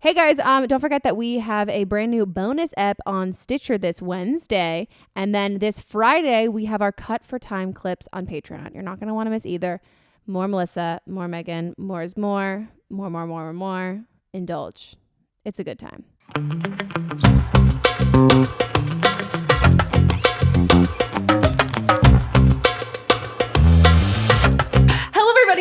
Hey guys, don't forget that we have a brand new bonus ep on Stitcher this Wednesday. And then this Friday, we have our Cut for Time clips on Patreon. You're not going to want to miss either. More Melissa, more Meghan, more is more. More. Indulge. It's a good time.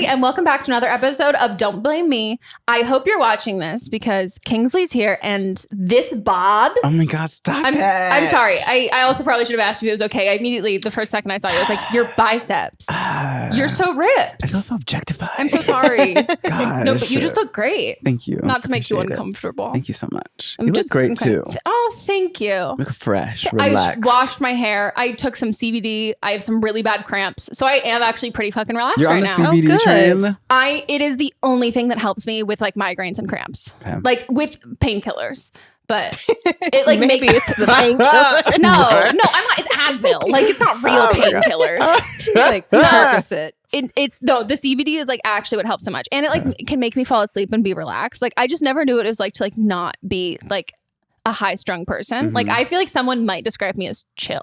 And welcome back to another episode of Don't Blame Me. I hope you're watching this because Kingsley's here and this bod. Oh my God, stop it. I'm sorry. I also probably should have asked if it was okay. I immediately, the first second I saw you, I was like, your biceps. You're so ripped. I feel so objectified. I'm so sorry. Gosh. No, but you just look great. Thank you. Not to make you uncomfortable. Thank you so much. You look great too. Oh, thank you. Look fresh, relaxed. I washed my hair. I took some CBD. I have some really bad cramps. So I am actually pretty fucking relaxed You're right on the now. CBD train? It is the only thing that helps me with like migraines and cramps. Okay. Like with painkillers. But it like maybe makes it's the painkillers. No, I'm not. It's Advil. Like it's not real painkillers. Like Percocet. It's the CBD is like actually what helps so much, and it like can make me fall asleep and be relaxed. Like I just never knew what it was like to like not be like a high strung person. Mm-hmm. Like I feel like someone might describe me as chill.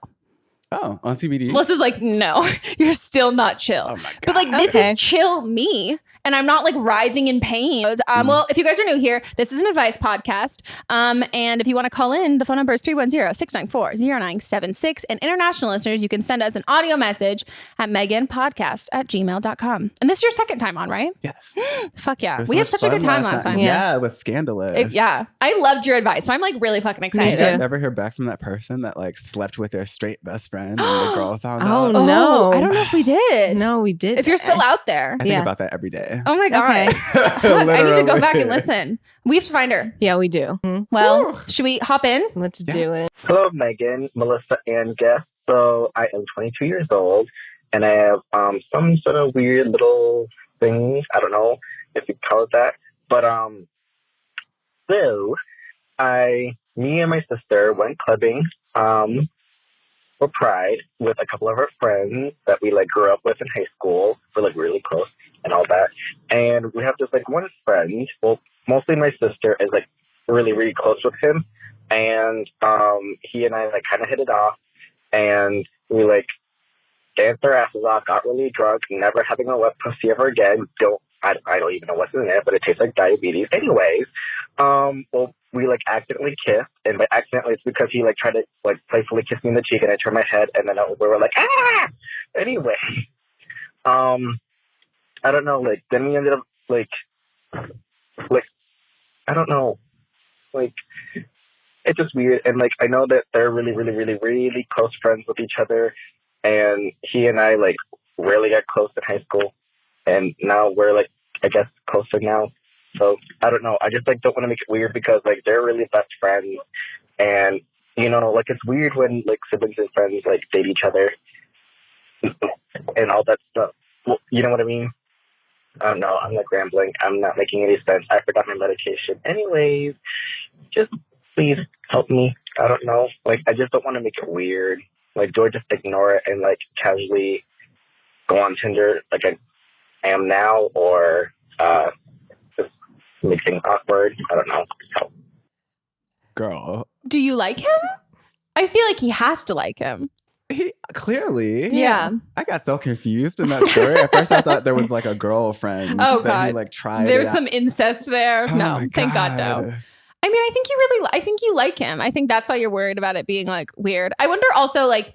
Oh, on CBD? Melissa's like, no, you're still not chill. Oh my God. But like, this is chill me. And I'm not like writhing in pain. Well, if you guys are new here, this is an advice podcast. And if you want to call in, the phone number is 310-694-0976. And international listeners, you can send us an audio message at meghanpodcast@gmail.com. And this is your second time on, right? Yes. Fuck yeah. We had such a good time last time. Yeah, it was scandalous. I loved your advice. So I'm like really fucking excited. Did you guys ever hear back from that person that like slept with their straight best friend and the girl found out? Oh, no. I don't know if we did. No, we did. If you're still out there. I think about that every day. Oh my God. Okay. I need to go back and listen. We have to find her. Yeah, we do. Well, should we hop in? Let's do it. Hello, Meghan, Melissa, and guest. So I am 22 years old, and I have some sort of weird little things. I don't know if you call it that. But so me and my sister went clubbing for Pride with a couple of our friends that we like grew up with in high school. We're like really close and all that. And we have this like one friend, well, mostly my sister is like really, really close with him. And he and I like kind of hit it off, and we like danced our asses off, got really drunk, never having a wet pussy ever again. I don't even know what's in it, but it tastes like diabetes. Anyways, well, we like accidentally kissed, and by accidentally it's because he like tried to like playfully kiss me in the cheek, and I turned my head, and then we were like, ah! Anyway, I don't know, like, then we ended up, like, I don't know, like, it's just weird, and, like, I know that they're really, really, really, really close friends with each other, and he and I, like, rarely got close in high school, and now we're, like, I guess, closer now, so, I don't know, I just, like, don't want to make it weird because, like, they're really best friends, and, you know, like, it's weird when, like, siblings and friends, like, date each other, and all that stuff, well, you know what I mean? I don't know. I'm like rambling. I'm not making any sense. I forgot my medication. Anyways, just please help me. I don't know. Like, I just don't want to make it weird. Like, do I just ignore it and like casually go on Tinder like I am now, or just make things awkward? I don't know. So. Girl. Do you like him? I feel like he has to like him. He clearly. Yeah. I got so confused in that story. At first I thought there was like a girlfriend that God. he like tried. There's some incest there. Oh no, thank God no. I mean, I think you like him. I think that's why you're worried about it being like weird. I wonder also like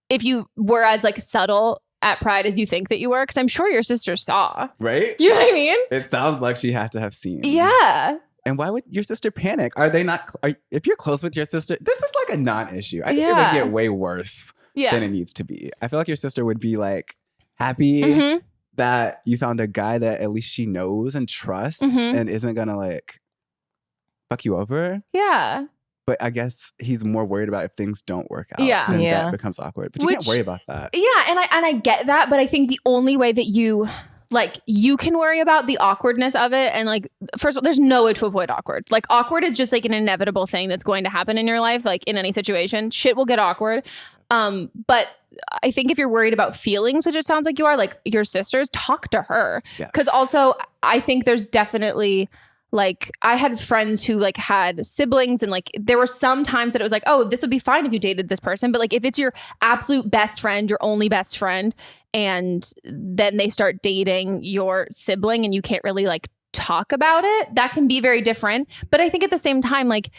if you were as like subtle at Pride as you think that you were, because I'm sure your sister saw. Right? You know what I mean? It sounds like she had to have seen. Yeah. And why would your sister panic? Are they not? If you're close with your sister, this is like a non-issue. I think it would get way worse than it needs to be. I feel like your sister would be like happy that you found a guy that at least she knows and trusts and isn't gonna like fuck you over. Yeah. But I guess he's more worried about if things don't work out. Yeah. Then that becomes awkward. But you can't worry about that. Yeah, and I get that, but I think the only way that you can worry about the awkwardness of it, and like, first of all, there's no way to avoid awkward. Like, awkward is just like an inevitable thing that's going to happen in your life. Like, in any situation, shit will get awkward. But I think if you're worried about feelings, which it sounds like you are, like your sisters, talk to her. Because also, I think there's definitely like I had friends who like had siblings and like there were some times that it was like, oh, this would be fine if you dated this person. But like if it's your absolute best friend, your only best friend, and then they start dating your sibling and you can't really like talk about it, that can be very different. But I think at the same time, like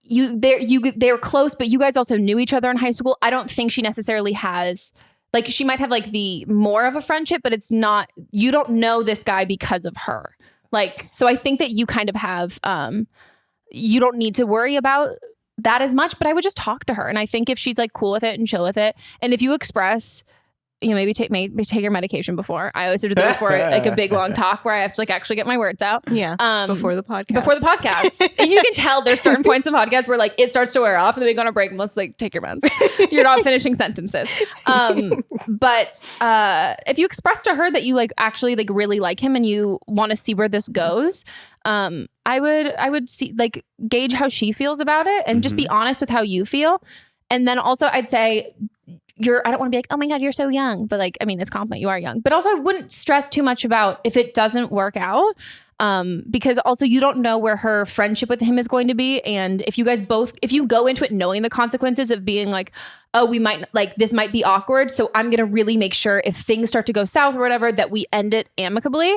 they're close, but you guys also knew each other in high school. I don't think she necessarily has, like, she might have like the more of a friendship, but it's not, you don't know this guy because of her. Like, so I think that you kind of have, you don't need to worry about that as much, but I would just talk to her. And I think if she's like cool with it and chill with it, and if you express, you know, maybe take your medication before. I always do that before like a big long talk where I have to like actually get my words out. Yeah. Before the podcast. And you can tell there's certain points in podcasts where like it starts to wear off and then we go on a break and let's like take your meds. You're not finishing sentences. But if you express to her that you like actually like really like him and you want to see where this goes, I would see like gauge how she feels about it and just be honest with how you feel. And then also I'd say I don't want to be like, oh my God, you're so young. But like, I mean, it's a compliment. You are young. But also I wouldn't stress too much about if it doesn't work out. Because also you don't know where her friendship with him is going to be. And if you go into it knowing the consequences of being like, oh, this might be awkward. So I'm going to really make sure if things start to go south or whatever, that we end it amicably.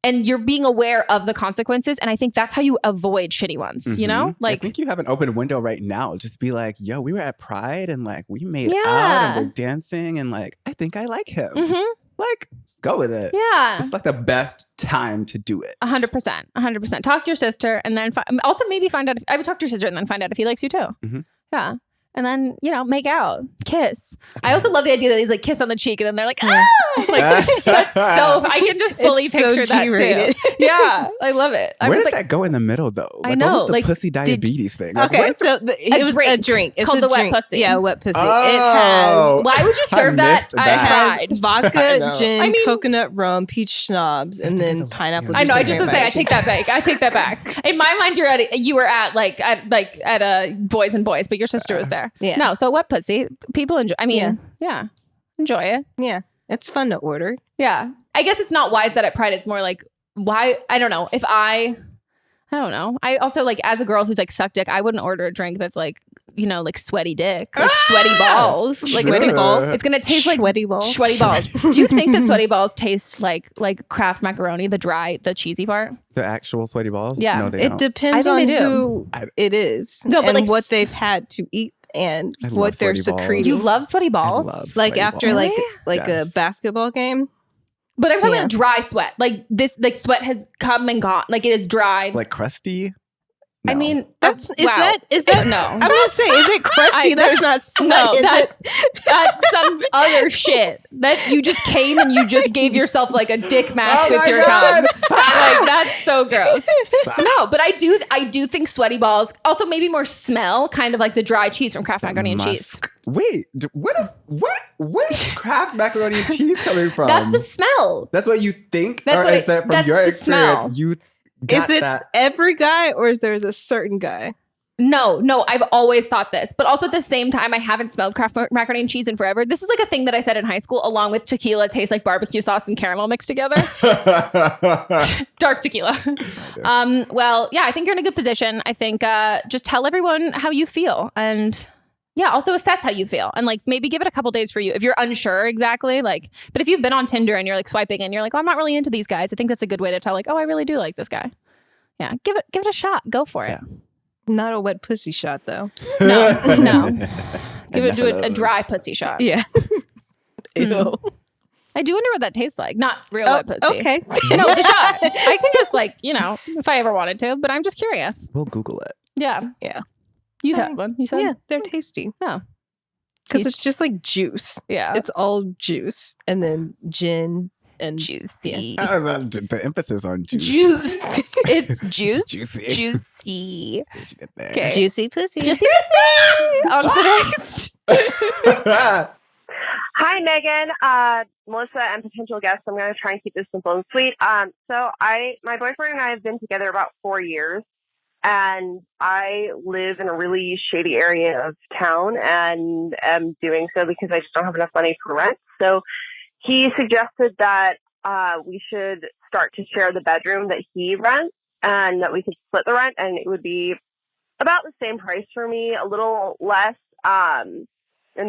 And you're being aware of the consequences. And I think that's how you avoid shitty ones, you know? Like, I think you have an open window right now. Just be like, yo, we were at Pride and like we made out and we're dancing and like, I think I like him. Like, let's go with it. Yeah. It's like the best time to do it. 100%. Talk to your sister and then also maybe find out I would talk to your sister and then find out if he likes you too. Yeah. And then, you know, make out, kiss. I also love the idea that he's like kiss on the cheek and then they're like, ah! Like, that's so, I can just fully picture that too. Yeah, I love it. Where did that go in the middle though? Like, I know. What was the like, pussy diabetes thing? Like, okay, so it was a drink. It's called the drink. wet pussy. Yeah, wet pussy. Oh, it has. Why would you serve that? It has vodka, gin, I mean, coconut rum, peach schnapps, and then pineapple. I know. I just to say, I take that back. In my mind, you were at Boys and Boys, but your sister was there. Yeah. No, so wet pussy. People enjoy. I mean, yeah, enjoy it. Yeah, it's fun to order. Yeah, I guess it's not why it's that at Pride. It's more like why. I don't know. I don't know. I also like as a girl who's like sucked dick. I wouldn't order a drink that's like, you know, like sweaty dick, like sweaty balls, like sweaty balls. It's gonna taste like sweaty balls. Sweaty balls. Do you think that sweaty balls taste like Kraft macaroni, the cheesy part? The actual sweaty balls? Yeah, no, they it don't. depends on who it is, no, but and like what they've had to eat and what they're secreting. You love sweaty balls, like after balls. like a basketball game. But I'm talking about dry sweat. Like this, like sweat has come and gone. Like it is dried. Like crusty. No. I mean, is that no? I'm gonna say, is it crusty? There's not sweat. No, that's some other shit that you just came and you just gave yourself like a dick mask with your cum. Like that's so gross. No, but I do think sweaty balls also maybe more smell, kind of like the dry cheese from Kraft macaroni and cheese. Wait, what is Kraft macaroni and cheese coming from? That's the smell. That's what you think, that's or is that from your experience? Smell. You got is it that? Every guy, or is there a certain guy? No, I've always thought this, but also at the same time, I haven't smelled Kraft macaroni and cheese in forever. This was like a thing that I said in high school, along with tequila tastes like barbecue sauce and caramel mixed together. Dark tequila. Well, yeah, I think you're in a good position. I think just tell everyone how you feel and yeah, also assess how you feel and like maybe give it a couple days for you if you're unsure exactly. Like, but if you've been on Tinder and you're like swiping and you're like, oh, I'm not really into these guys, I think that's a good way to tell like, oh, I really do like this guy. Yeah, give it a shot. Go for it. Yeah. Not a wet pussy shot though. No. Do a dry pussy shot. Yeah. Ew. I do wonder what that tastes like. Not real wet pussy. Okay. No, the shot. I can just like, you know, if I ever wanted to, but I'm just curious. We'll Google it. Yeah. Yeah. You've had one, you said? Yeah, they're tasty. Oh. Because it's just like juice. Yeah. It's all juice. And then gin and juicy. Yeah. The emphasis on juice. It's juice. It's juicy. Juicy. Okay. Juicy pussy. Juicy pussy. On to the next. Hi, Meghan, Melissa, and potential guests. I'm going to try and keep this simple and sweet. So my boyfriend and I have been together about 4 years, and I live in a really shady area of town and am doing so because I just don't have enough money for rent. So he suggested that we should start to share the bedroom that he rents. and that we could split the rent, and it would be about the same price for me, a little less, and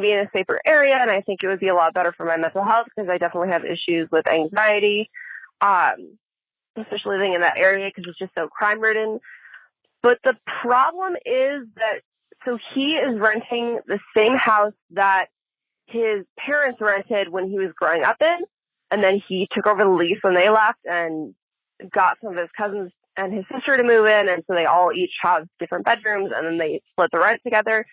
be in a safer area. And I think it would be a lot better for my mental health because I definitely have issues with anxiety, especially living in that area because it's just so crime ridden. But the problem is that, so he is renting the same house that his parents rented when he was growing up in. And then he took over the lease when they left and got some of his cousins and his sister to move in. And so they all each have different bedrooms, and then they split the rent together.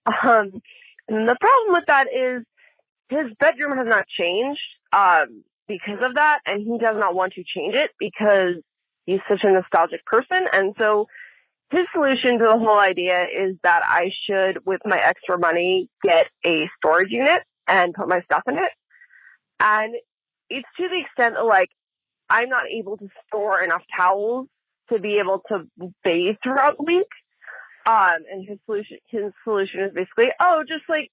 And the problem with that is his bedroom has not changed because of that. And he does not want to change it because he's such a nostalgic person. And so his solution to the whole idea is that I should, with my extra money, get a storage unit and put my stuff in it. And it's to the extent that, like, I'm not able to store enough towels to be able to bathe throughout the week. And his solution is basically, just like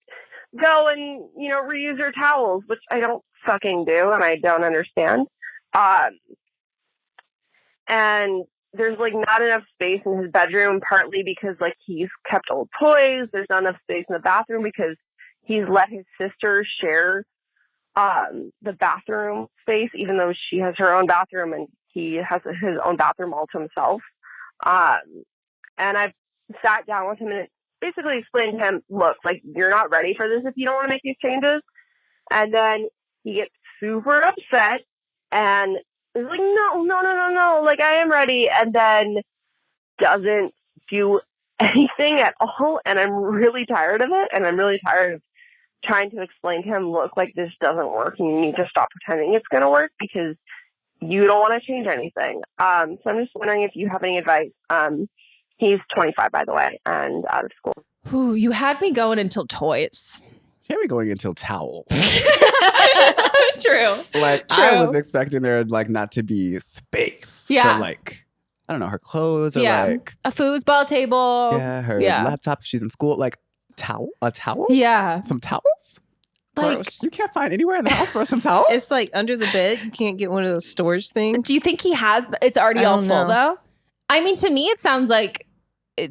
go and, reuse your towels, which I don't fucking do and I don't understand. And there's like not enough space in his bedroom, partly because like he's kept old toys. There's not enough space in the bathroom because he's let his sister share the bathroom space, even though she has her own bathroom and he has his own bathroom all to himself. And I've sat down with him and basically explained to him, look, like, you're not ready for this if you don't want to make these changes. And then he gets super upset and is like, no, like, I am ready. And then doesn't do anything at all. And I'm really tired of it. And I'm really tired of trying to explain to him, look, like, this doesn't work and you need to stop pretending it's going to work because you don't want to change anything. So I'm just wondering if you have any advice. He's 25, by the way, and out of school. Ooh, you had me going until toys. You had me going until towels. True. Like, True. I was expecting there, like, not to be space. Yeah. For, like, I don't know, her clothes or, like... a foosball table. Yeah, her laptop if she's in school. Like, a towel? Yeah. Some towels? Like, gross. You can't find anywhere in the house for some towels? It's like under the bed. You can't get one of those storage things. do you think he has, it's already all full though? I mean, to me, it sounds like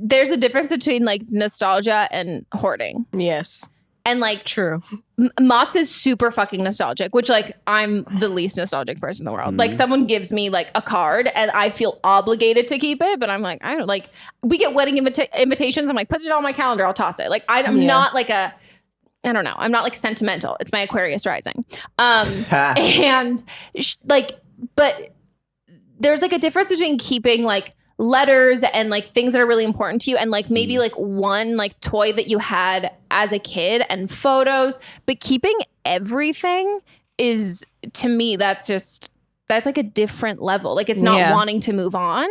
there's a difference between like nostalgia and hoarding. Yes. And like, true. Mott's is super fucking nostalgic, which like I'm the least nostalgic person in the world. Like someone gives me like a card and I feel obligated to keep it, but I'm like, I don't like, we get wedding invitations. I'm like, put it on my calendar. I'll toss it. Like I'm not like I don't know. I'm not like sentimental. It's my Aquarius rising. And but there's like a difference between keeping like letters and like things that are really important to you and like maybe like one like toy that you had as a kid and photos, but keeping everything is, to me, that's like a different level. Like it's not wanting to move on.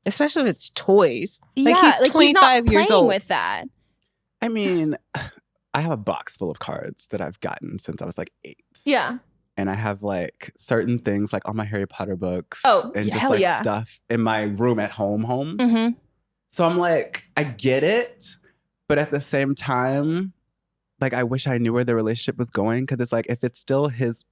Especially if it's toys. Like he's 25 years old with that. I mean, I have a box full of cards that I've gotten since I was like 8. Yeah. And I have like certain things like all my Harry Potter books and just like stuff in my room at home. Mm-hmm. So I'm like, I get it. But at the same time, like, I wish I knew where the relationship was going. Because it's like, if it's still his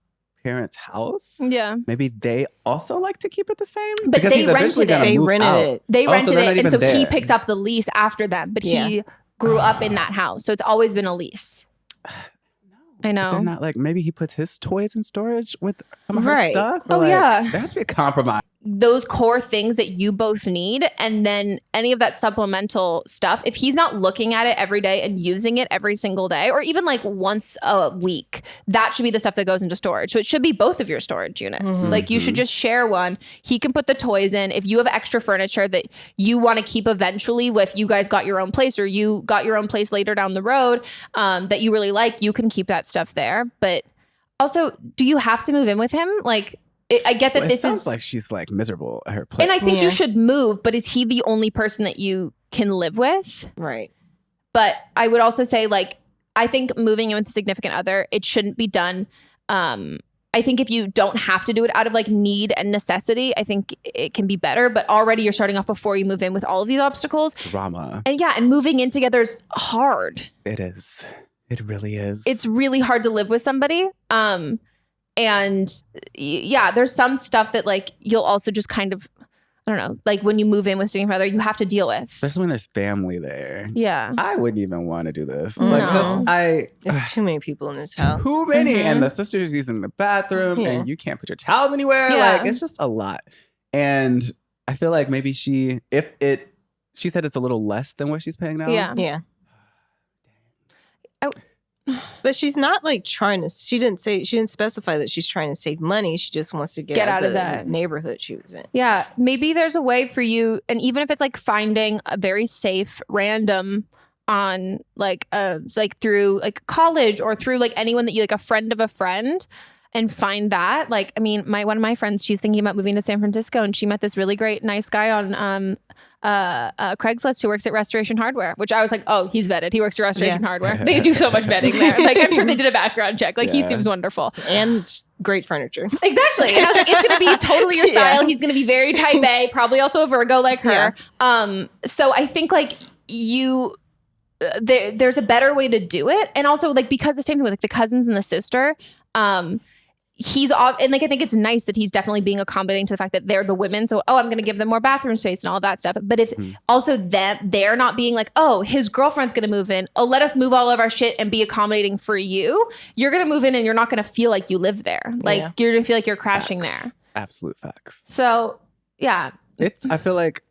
parents' house, maybe they also like to keep it the same. But because they rented it. They rented it. They rented it. And so there. he picked up the lease after them. But he grew up in that house. So it's always been a lease. I know. Is there not like maybe he puts his toys in storage with some of her stuff? Or there has to be a compromise. Those core things that you both need, and then any of that supplemental stuff, if he's not looking at it every day and using it every single day, or even like once a week, that should be the stuff that goes into storage. So it should be both of your storage units. Mm-hmm. Like you should just share one. He can put the toys in. If you have extra furniture that you want to keep eventually, if you guys got your own place or you got your own place later down the road that you really like, you can keep that stuff there. But also, do you have to move in with him? Like, I get that this sounds like she's like miserable at her place. And I think you should move, but is he the only person that you can live with? Right. But I would also say, like, I think moving in with a significant other, it shouldn't be done. I think if you don't have to do it out of like need and necessity, I think it can be better. But already you're starting off before you move in with all of these obstacles. Drama. And moving in together is hard. It is. It really is. It's really hard to live with somebody. And there's some stuff that like you'll also just kind of, I don't know, like when you move in with significant other, you have to deal with. Especially when there's family there. Yeah. I wouldn't even want to do this. No. Like, There's too many people in this house. Too many. And the sister's using the bathroom and you can't put your towels anywhere. Yeah. Like, it's just a lot. And I feel like maybe she said it's a little less than what she's paying now. Yeah. Yeah. But she's not like she didn't specify that she's trying to save money. She just wants to get out of that neighborhood she was in. Yeah. Maybe there's a way for you. And even if it's like finding a very safe random on like through like college or through like anyone that you like a friend of a friend and find that. Like, I mean, one of my friends, she's thinking about moving to San Francisco and she met this really great, nice guy on Craigslist who works at Restoration Hardware, which I was like, oh, he's vetted. He works at Restoration Hardware. They do so much vetting there. Like, I'm sure they did a background check. Like, he seems wonderful. And great furniture. Exactly. And I was like, it's going to be totally your style. He's going to be very type A, probably also a Virgo like her. Yeah. So I think like there's a better way to do it. And also like, because the same thing with like the cousins and the sister, he's off, and like I think it's nice that he's definitely being accommodating to the fact that they're the women. So I'm going to give them more bathroom space and all of that stuff. But if also they're not being like, oh, his girlfriend's going to move in. Oh, let us move all of our shit and be accommodating for you. You're going to move in and you're not going to feel like you live there. Like you're going to feel like you're crashing there. Absolute facts. So yeah, I feel like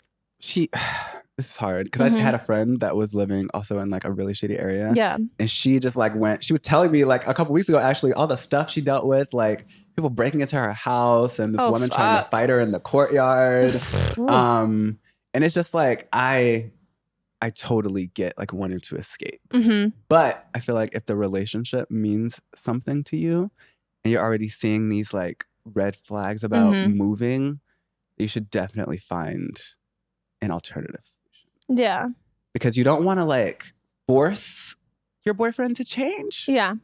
this is hard because I had a friend that was living also in like a really shitty area. Yeah. And she just like she was telling me like a couple weeks ago, actually, all the stuff she dealt with, like people breaking into her house and this woman trying to fight her in the courtyard. And it's just like, I totally get like wanting to escape. But I feel like if the relationship means something to you and you're already seeing these like red flags about moving, you should definitely find an alternative solution. Yeah. Because you don't want to like force your boyfriend to change. Yeah.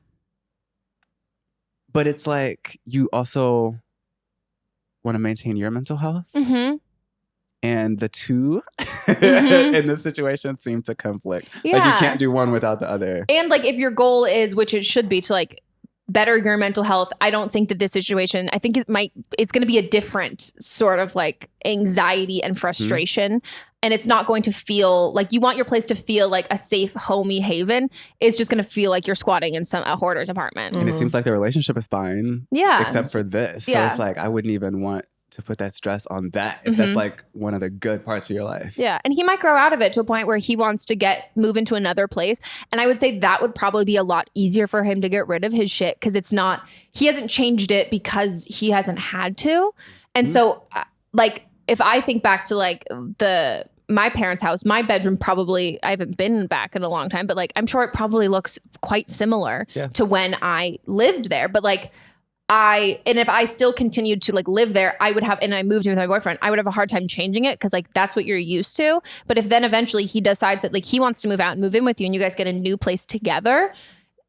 But it's like you also want to maintain your mental health. And the two in this situation seem to conflict. Yeah. Like you can't do one without the other. And like if your goal is, which it should be, to like better your mental health, I don't think that this situation, I think it's going to be a different sort of like anxiety and frustration. And it's not going to feel like you want your place to feel like a safe, homey haven. It's just going to feel like you're squatting in a hoarder's apartment. And it seems like the relationship is fine. Yeah. Except for this. So it's like, I wouldn't even want to put that stress on that if that's like one of the good parts of your life. Yeah. And he might grow out of it to a point where he wants to move into another place. And I would say that would probably be a lot easier for him to get rid of his shit because he hasn't changed it because he hasn't had to. And so like, if I think back to like my parents' house, my bedroom probably, I haven't been back in a long time, but like, I'm sure it probably looks quite similar to when I lived there. But like, if I still continued to like live there, and I moved in with my boyfriend, I would have a hard time changing it because like that's what you're used to. But if then eventually he decides that like he wants to move out and move in with you and you guys get a new place together,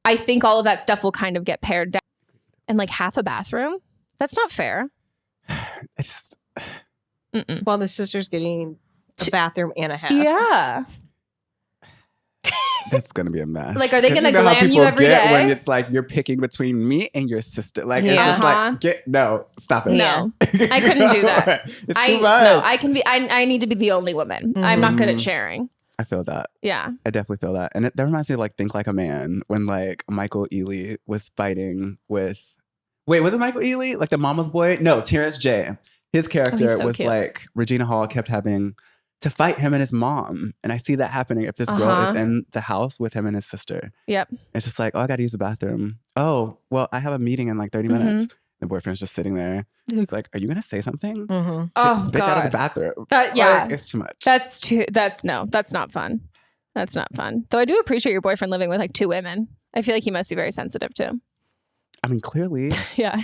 I think all of that stuff will kind of get pared down. And like half a bathroom, that's not fair. It's While the sister's getting a bathroom and a half. Yeah. It's going to be a mess. Like, are they going to glam glam you every day? When it's like you're picking between me and your sister. Like, it's just like, no, stop it. No, I couldn't do that. It's too much. No, I need to be the only woman. I'm not good at sharing. I feel that. Yeah. I definitely feel that. And that reminds me of like Think Like a Man when like Michael Ealy was fighting with, wait, was it Michael Ealy? Like the mama's boy? No, Terrence J. His character was cute. Like Regina Hall kept having to fight him and his mom. And I see that happening if this girl is in the house with him and his sister. Yep. It's just like, oh, I got to use the bathroom. Oh, well, I have a meeting in like 30 minutes. The boyfriend's just sitting there. He's like, are you going to say something? Get this bitch out of the bathroom. Yeah. Like, it's too much. That's not fun. That's not fun. Though I do appreciate your boyfriend living with like two women. I feel like he must be very sensitive too. I mean, clearly. Yeah.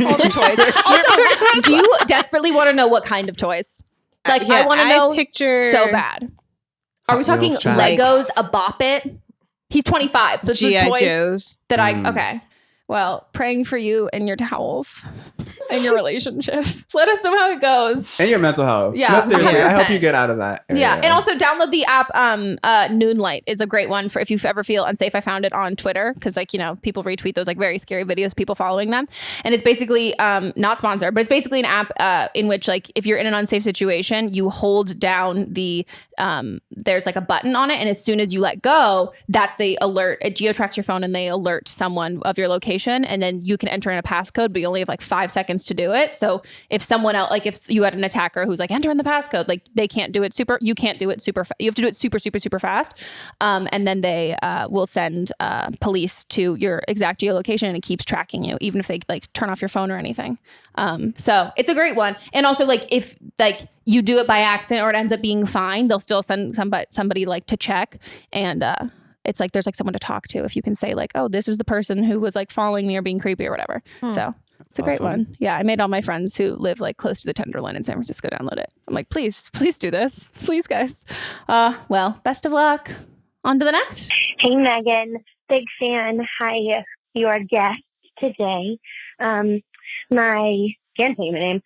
All the toys. Also, do you desperately want to know what kind of toys? Like, I want to know so bad. Are we talking Legos, a Bop It? He's 25, so it's the toys Joes. that okay. Well, praying for you and your towels and your relationship. Let us know how it goes. And your mental health. Yeah. No, seriously, 100%. I hope you get out of that area. Yeah. And also download the app. Noonlight is a great one for if you ever feel unsafe. I found it on Twitter because people retweet those like very scary videos, people following them. And it's basically not sponsored, but it's basically an app in which like if you're in an unsafe situation, you hold down the there's like a button on it. And as soon as you let go, that's the alert. It geo-tracks your phone and they alert someone of your location. And then you can enter in a passcode, but you only have like 5 seconds to do it. So if someone else, like if you had an attacker who's like, enter in the passcode, like they can't do it you can't do it super, you have to do it super, super, super fast. And then they will send police to your exact geolocation and it keeps tracking you, even if they like turn off your phone or anything. So it's a great one. And also like if like you do it by accident or it ends up being fine, they'll still send somebody like to check. And it's like there's like someone to talk to if you can say like, oh, this was the person who was like following me or being creepy or whatever. So it's a great one. Yeah, I made all my friends who live like close to the Tenderloin in San Francisco download it. I'm like, please do this. Please, guys. Well, best of luck. On to the next. Hey, Meghan. Big fan. Hi, your guest today. Can't say my name.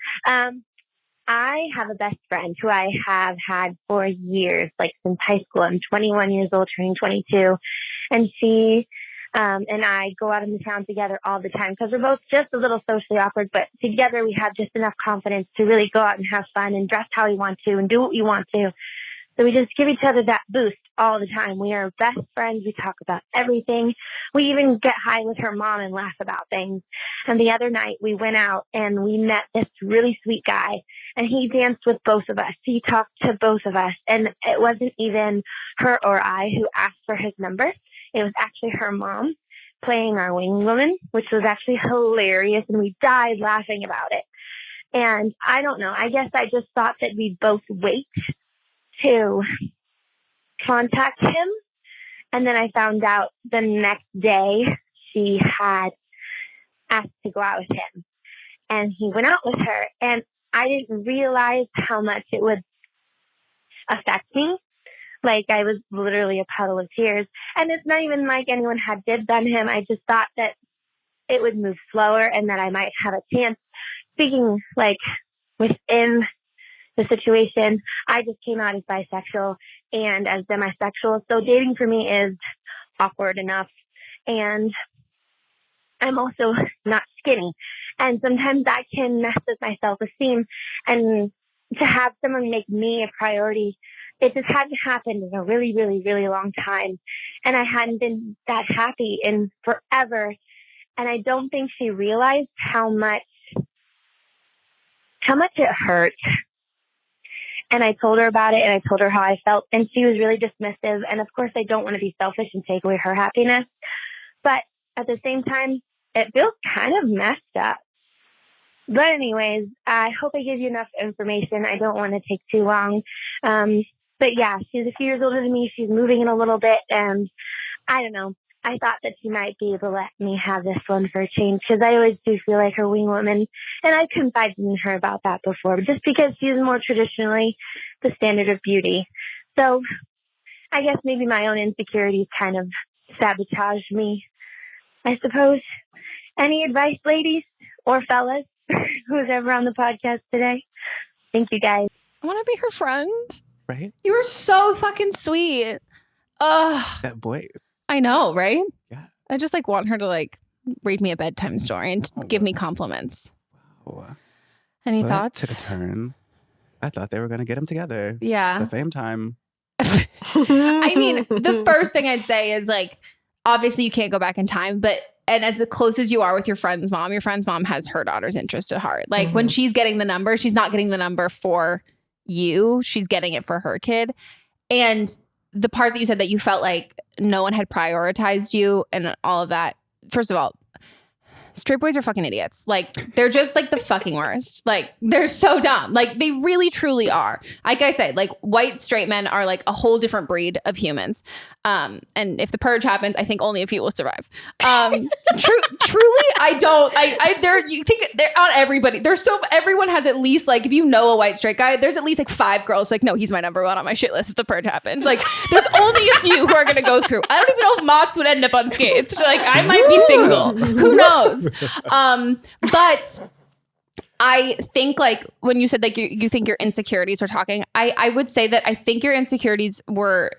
I have a best friend who I have had for years, like since high school. I'm 21 years old, turning 22. And she and I go out in the town together all the time because we're both just a little socially awkward. But together we have just enough confidence to really go out and have fun and dress how we want to and do what we want to. So we just give each other that boost all the time. We are best friends. We talk about everything. We even get high with her mom and laugh about things. And the other night we went out and we met this really sweet guy and he danced with both of us. He talked to both of us and it wasn't even her or I who asked for his number. It was actually her mom playing our wing woman, which was actually hilarious. And we died laughing about it. And I don't know. I guess I just thought that we'd both wait to contact him. And then I found out the next day she had asked to go out with him. And he went out with her. And I didn't realize how much it would affect me. Like I was literally a puddle of tears. And it's not even like anyone had done him. I just thought that it would move slower and that I might have a chance. Speaking like within the situation, I just came out as bisexual and as demisexual. So dating for me is awkward enough. And I'm also not skinny. And sometimes that can mess with my self-esteem. And to have someone make me a priority, it just hadn't happened in a really, really, really long time. And I hadn't been that happy in forever. And I don't think she realized how much it hurt. And I told her about it and I told her how I felt. And she was really dismissive. And of course, I don't want to be selfish and take away her happiness. But at the same time, it feels kind of messed up. But anyways, I hope I gave you enough information. I don't want to take too long. But yeah, she's a few years older than me. She's moving in a little bit. And I don't know. I thought that she might be able to let me have this one for a change because I always do feel like her wing woman. And I confided in her about that before, but just because she's more traditionally the standard of beauty. So I guess maybe my own insecurities kind of sabotage me, I suppose. Any advice, ladies or fellas, who's ever on the podcast today? Thank you, guys. I want to be her friend. Right? You were so fucking sweet. That voice. I know, right? Yeah. I just like want her to like read me a bedtime story and give me compliments. Wow. Any thoughts? Took a turn. I thought they were going to get them together. Yeah. At the same time. I mean, the first thing I'd say is like, obviously you can't go back in time, and as close as you are with your friend's mom has her daughter's interest at heart. Like when she's getting the number, she's not getting the number for you. She's getting it for her kid. And the part that you said that you felt like no one had prioritized you and all of that. First of all, straight boys are fucking idiots. Like, they're just like the fucking worst. Like, they're so dumb. Like, they really, truly are. Like I said, like, white straight men are like a whole different breed of humans. And if the purge happens, I think only a few will survive. Truly, you think they're on everybody. Everyone has at least, like, if you know a white straight guy, there's at least like 5 girls like, no, he's my number one on my shit list if the purge happens. Like, there's only a few who are going to go through. I don't even know if Mott's would end up unscathed. Like, I might be single. Who knows? But I think, like, when you said, like, you think your insecurities were talking, I would say that I think your insecurities were,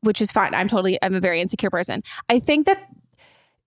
which is fine. I'm a very insecure person. I think that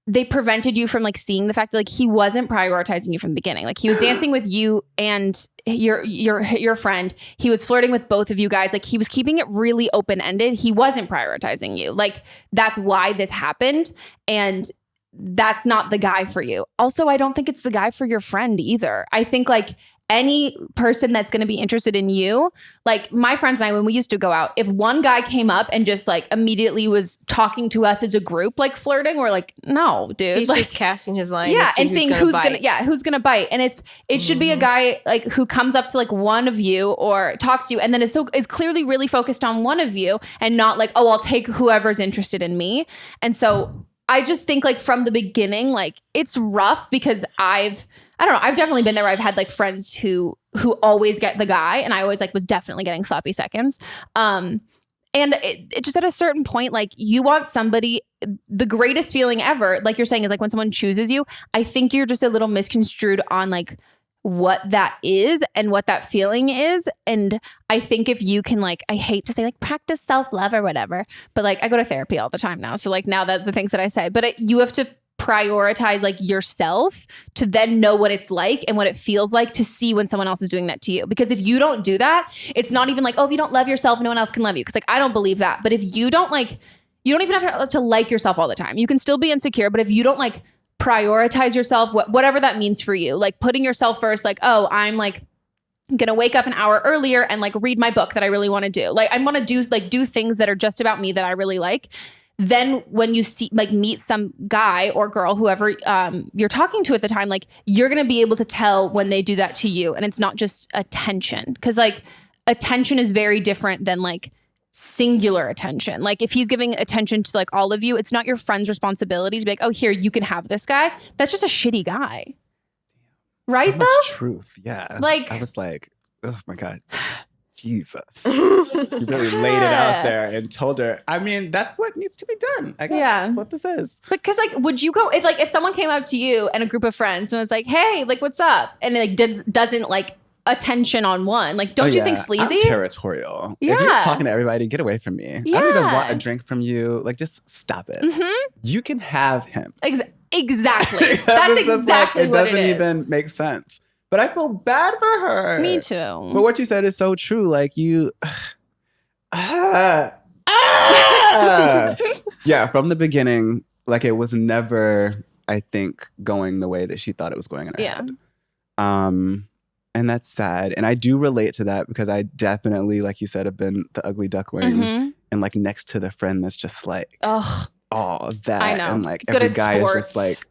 they prevented you from, like, seeing the fact that, like, he wasn't prioritizing you from the beginning. Like, he was dancing with you and your friend. He was flirting with both of you guys. Like, he was keeping it really open-ended. He wasn't prioritizing you. Like, that's why this happened. And that's not the guy for you. Also, I don't think it's the guy for your friend either. I think, like, any person that's going to be interested in you, like my friends and I, when we used to go out, if one guy came up and just like immediately was talking to us as a group, like flirting, we're like, no, dude. He's like, just casting his line. Yeah. And seeing who's going to bite. And it should be a guy like who comes up to like one of you or talks to you and then is clearly really focused on one of you and not like, oh, I'll take whoever's interested in me. And so I just think, like, from the beginning, like, it's rough because I've definitely been there where I've had like friends who always get the guy, and I always like was definitely getting sloppy seconds. And it just at a certain point, like, you want somebody, the greatest feeling ever, like you're saying, is like when someone chooses you. I think you're just a little misconstrued on like what that is and what that feeling is. And I think if you can, like, I hate to say like practice self-love or whatever, but like I go to therapy all the time now. So like now that's the things that I say, but you have to prioritize like yourself to then know what it's like and what it feels like to see when someone else is doing that to you. Because if you don't do that, it's not even like, oh, if you don't love yourself, no one else can love you. Because like I don't believe that. But if you don't like, you don't even have to like yourself all the time. You can still be insecure, but if you don't like prioritize yourself, whatever that means for you, like putting yourself first, like, oh, I'm like gonna wake up an hour earlier and like read my book that I really want to do. Like I want to do things that are just about me that I really like. Then when you see like meet some guy or girl, whoever you're talking to at the time, like you're going to be able to tell when they do that to you. And it's not just attention, because like attention is very different than like singular attention. Like if he's giving attention to like all of you, it's not your friend's responsibility to be like, oh, here, you can have this guy. That's just a shitty guy. Right? So much truth. Yeah. Like I was like, oh my God. Jesus. You really laid it out there and told her. I mean, that's what needs to be done. I guess that's what this is. Because like, would you go if someone came up to you and a group of friends and was like, hey, like, what's up? And it like doesn't like attention on one. Like, don't you think sleazy? I'm territorial. Yeah. If you're talking to everybody, get away from me. Yeah. I don't even want a drink from you. Like, just stop it. Mm-hmm. You can have him. Exactly. That's exactly like, what it is. It doesn't even make sense. But I feel bad for her. Me too. But what you said is so true. Like you, yeah, from the beginning, like it was never, I think, going the way that she thought it was going in her head. And that's sad. And I do relate to that because I definitely, like you said, have been the ugly duckling and like next to the friend that's just like, oh, that. I know. And like every guy is just like,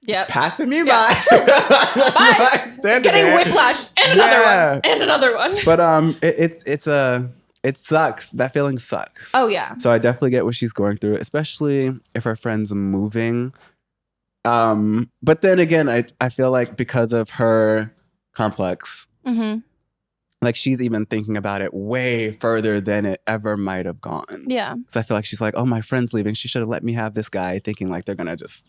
just passing me by. Bye. Getting whiplash and another one and another one. But it sucks. That feeling sucks. Oh yeah. So I definitely get what she's going through, especially if her friend's moving. But then again, I feel like because of her complex, like she's even thinking about it way further than it ever might have gone. Yeah. Because I feel like she's like, oh, my friend's leaving. She should have let me have this guy, thinking like they're gonna just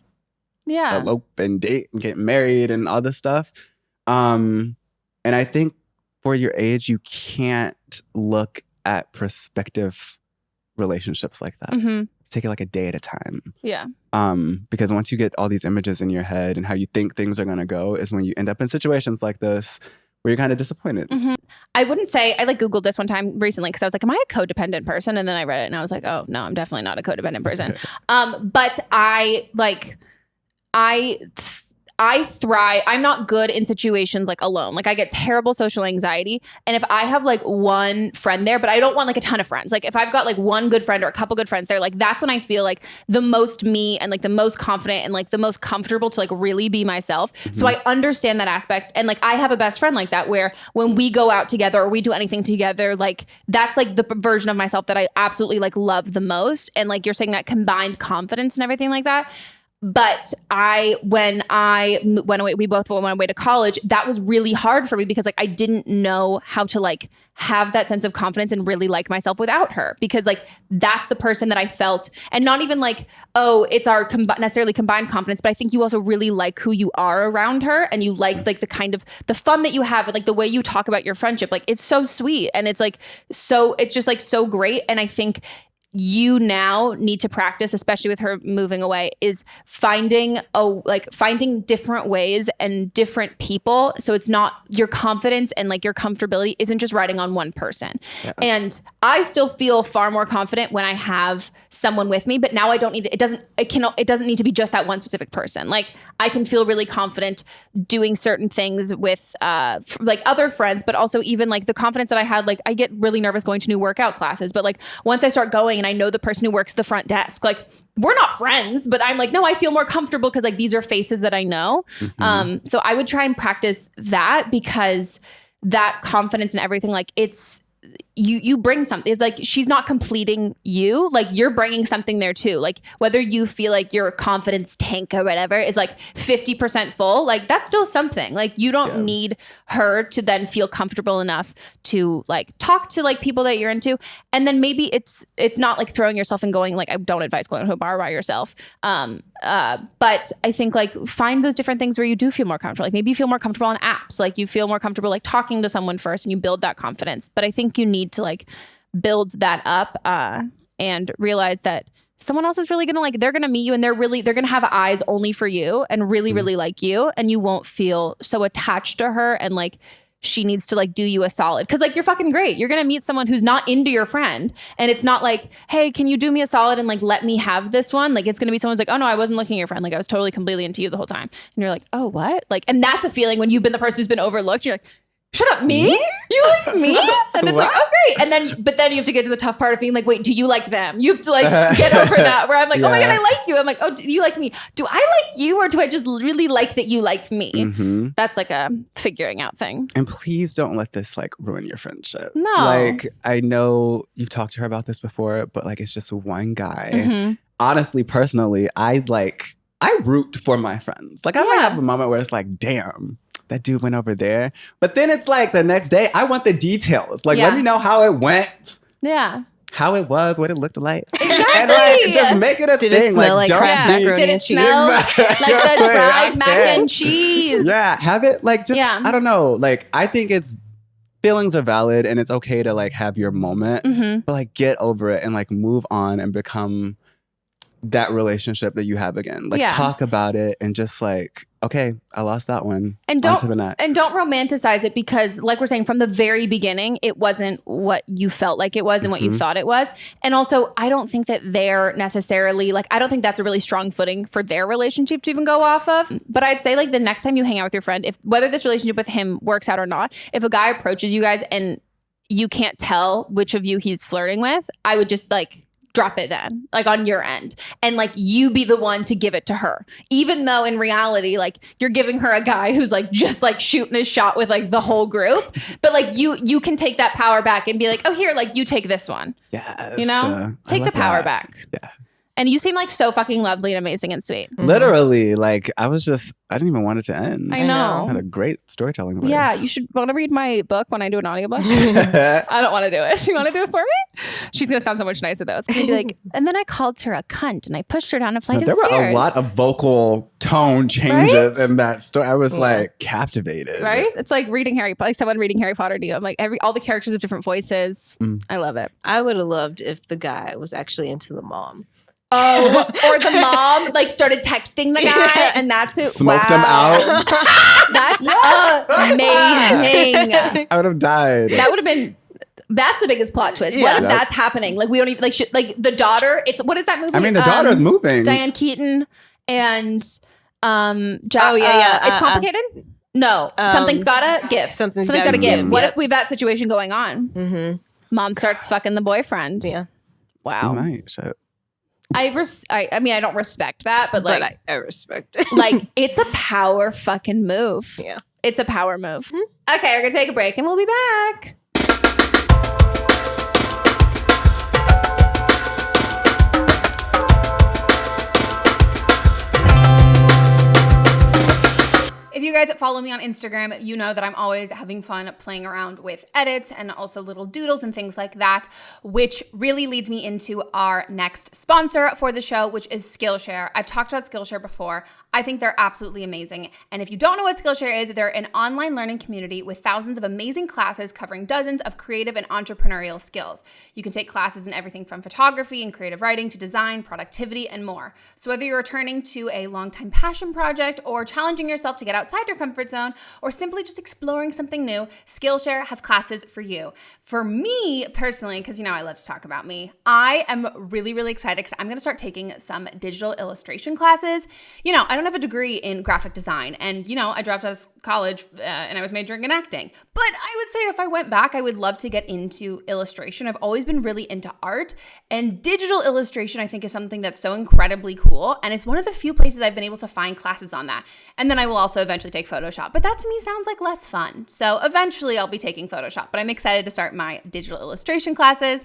elope and date and get married and all this stuff. And I think for your age, you can't look at prospective relationships like that. Take it like a day at a time. Yeah. Because once you get all these images in your head and how you think things are going to go is when you end up in situations like this where you're kind of disappointed. I wouldn't say, I like Googled this one time recently because I was like, am I a codependent person? And then I read it and I was like, oh no, I'm definitely not a codependent person. But I thrive. I'm not good in situations like alone. Like I get terrible social anxiety. And if I have like one friend there, but I don't want like a ton of friends. Like if I've got like one good friend or a couple good friends there, like that's when I feel like the most me and like the most confident and like the most comfortable to like really be myself. So I understand that aspect. And like I have a best friend like that where when we go out together or we do anything together, like that's like the version of myself that I absolutely like love the most. And like you're saying, that combined confidence and everything like that. But when I went away, we both went away to college, that was really hard for me because like I didn't know how to like have that sense of confidence and really like myself without her, because like that's the person that I felt, and not even like, oh, it's our necessarily combined confidence, but I think you also really like who you are around her, and you like the kind of the fun that you have and like the way you talk about your friendship. Like it's so sweet, and it's like it's just like so great. And I think you now need to practice, especially with her moving away, is finding different ways and different people. So it's not your confidence and like your comfortability isn't just riding on one person. Yeah. And I still feel far more confident when I have someone with me, but now I don't need it doesn't need to be just that one specific person. Like I can feel really confident doing certain things with like other friends, but also even like the confidence that I had, like I get really nervous going to new workout classes, but like once I start going and I know the person who works the front desk, like we're not friends, but I'm like, no, I feel more comfortable because like these are faces that I know. So I would try and practice that, because that confidence and everything, like it's, you bring something. It's like she's not completing you, like you're bringing something there too. Like whether you feel like your confidence tank or whatever is like 50% full, like that's still something. Like you don't need her to then feel comfortable enough to like talk to like people that you're into. And then maybe it's not like throwing yourself and going, like I don't advise going to a bar by yourself. But I think like find those different things where you do feel more comfortable. Like maybe you feel more comfortable on apps. Like you feel more comfortable like talking to someone first, and you build that confidence. But I think you need to like build that up and realize that someone else is really gonna like, they're gonna meet you and they're gonna have eyes only for you and really, really like you, and you won't feel so attached to her and like she needs to like do you a solid, because like you're fucking great. You're gonna meet someone who's not into your friend, and it's not like, hey, can you do me a solid and like let me have this one? Like it's gonna be someone's like, oh no, I wasn't looking at your friend, like I was totally completely into you the whole time, and you're like, oh what? Like, and that's a feeling when you've been the person who's been overlooked. You're like, shut up, me? You like me? And it's like, oh great. And then, but then you have to get to the tough part of being like, wait, do you like them? You have to like get over that, where I'm like, oh my God, I like you. I'm like, oh, do you like me? Do I like you, or do I just really like that you like me? That's like a figuring out thing. And please don't let this like ruin your friendship. No. Like I know you've talked to her about this before, but like it's just one guy. Honestly, personally, I root for my friends. Like I might have a moment where it's like, damn, that dude went over there. But then it's like the next day, I want the details. Like, let me know how it went. Yeah. How it was, what it looked like. Exactly. And like, just make it a thing. Did it smell like Kraft macaroni and cheese? Did it smell like the dried mac and cheese? Yeah, have it like just, I don't know. Like, I think feelings are valid and it's okay to like have your moment. But like get over it and like move on and become that relationship that you have again. Like talk about it and just like, okay, I lost that one. And don't romanticize it, because like we're saying from the very beginning, it wasn't what you felt like it was and what you thought it was. And also, I don't think that they're necessarily like, I don't think that's a really strong footing for their relationship to even go off of. But I'd say like the next time you hang out with your friend, if whether this relationship with him works out or not, if a guy approaches you guys and you can't tell which of you he's flirting with, I would just like drop it then, like on your end, and like you be the one to give it to her, even though in reality like you're giving her a guy who's like just like shooting his shot with like the whole group, but like you can take that power back and be like, oh here, like you take this one, you know, take the power back. And you seem like so fucking lovely and amazing and sweet. Literally, like I didn't even want it to end. I know. I had a great storytelling voice. Yeah, you should want to read my book when I do an audiobook. I don't want to do it. You want to do it for me? She's going to sound so much nicer though. It's going to be like, and then I called her a cunt and I pushed her down a flight of stairs. There were a lot of vocal tone changes in that story. I was like captivated. Right? It's like reading someone reading Harry Potter to you. I'm like all the characters have different voices. I love it. I would have loved if the guy was actually into the mom. Oh, or the mom like started texting the guy, and that's it. Smoked him out. That's amazing. I would have died. That's the biggest plot twist. What if that's happening? Like we don't even like the daughter. It's what is that movie? I mean, the daughter's moving. Diane Keaton and It's complicated. No, something's gotta give. Something's gotta give. What if we've that situation going on? Mm-hmm. Mom starts fucking the boyfriend. Yeah. Wow. You might. Shit. I mean, I don't respect that, but like, I respect it. Like, it's a power fucking move. Yeah. It's a power move. Mm-hmm. Okay, we're gonna take a break and we'll be back. If you guys follow me on Instagram, you know that I'm always having fun playing around with edits and also little doodles and things like that, which really leads me into our next sponsor for the show, which is Skillshare. I've talked about Skillshare before. I think they're absolutely amazing. And if you don't know what Skillshare is, they're an online learning community with thousands of amazing classes covering dozens of creative and entrepreneurial skills. You can take classes in everything from photography and creative writing to design, productivity, and more. So whether you're returning to a longtime passion project or challenging yourself to get outside your comfort zone or simply just exploring something new, Skillshare has classes for you. For me personally, because I love to talk about me, I am really, really excited because I'm going to start taking some digital illustration classes. I don't have a degree in graphic design and, I dropped out of college and I was majoring in acting. But I would say if I went back, I would love to get into illustration. I've always been really into art, and digital illustration I think is something that's so incredibly cool. And it's one of the few places I've been able to find classes on that. And then I will also eventually take Photoshop, but that to me sounds like less fun. So eventually I'll be taking Photoshop, but I'm excited to start my digital illustration classes.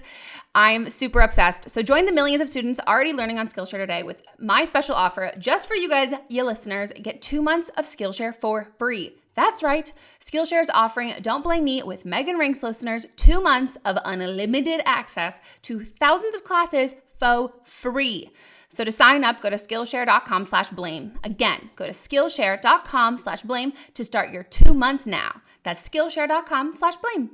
I'm super obsessed. So join the millions of students already learning on Skillshare today with my special offer just for you guys, you listeners. Get 2 months of Skillshare for free. That's right. Skillshare is offering Don't Blame Me with Meghan Rienks listeners 2 months of unlimited access to thousands of classes for free. So to sign up, go to Skillshare.com/blame. Again, go to Skillshare.com/blame to start your 2 months now. That's Skillshare.com/blame.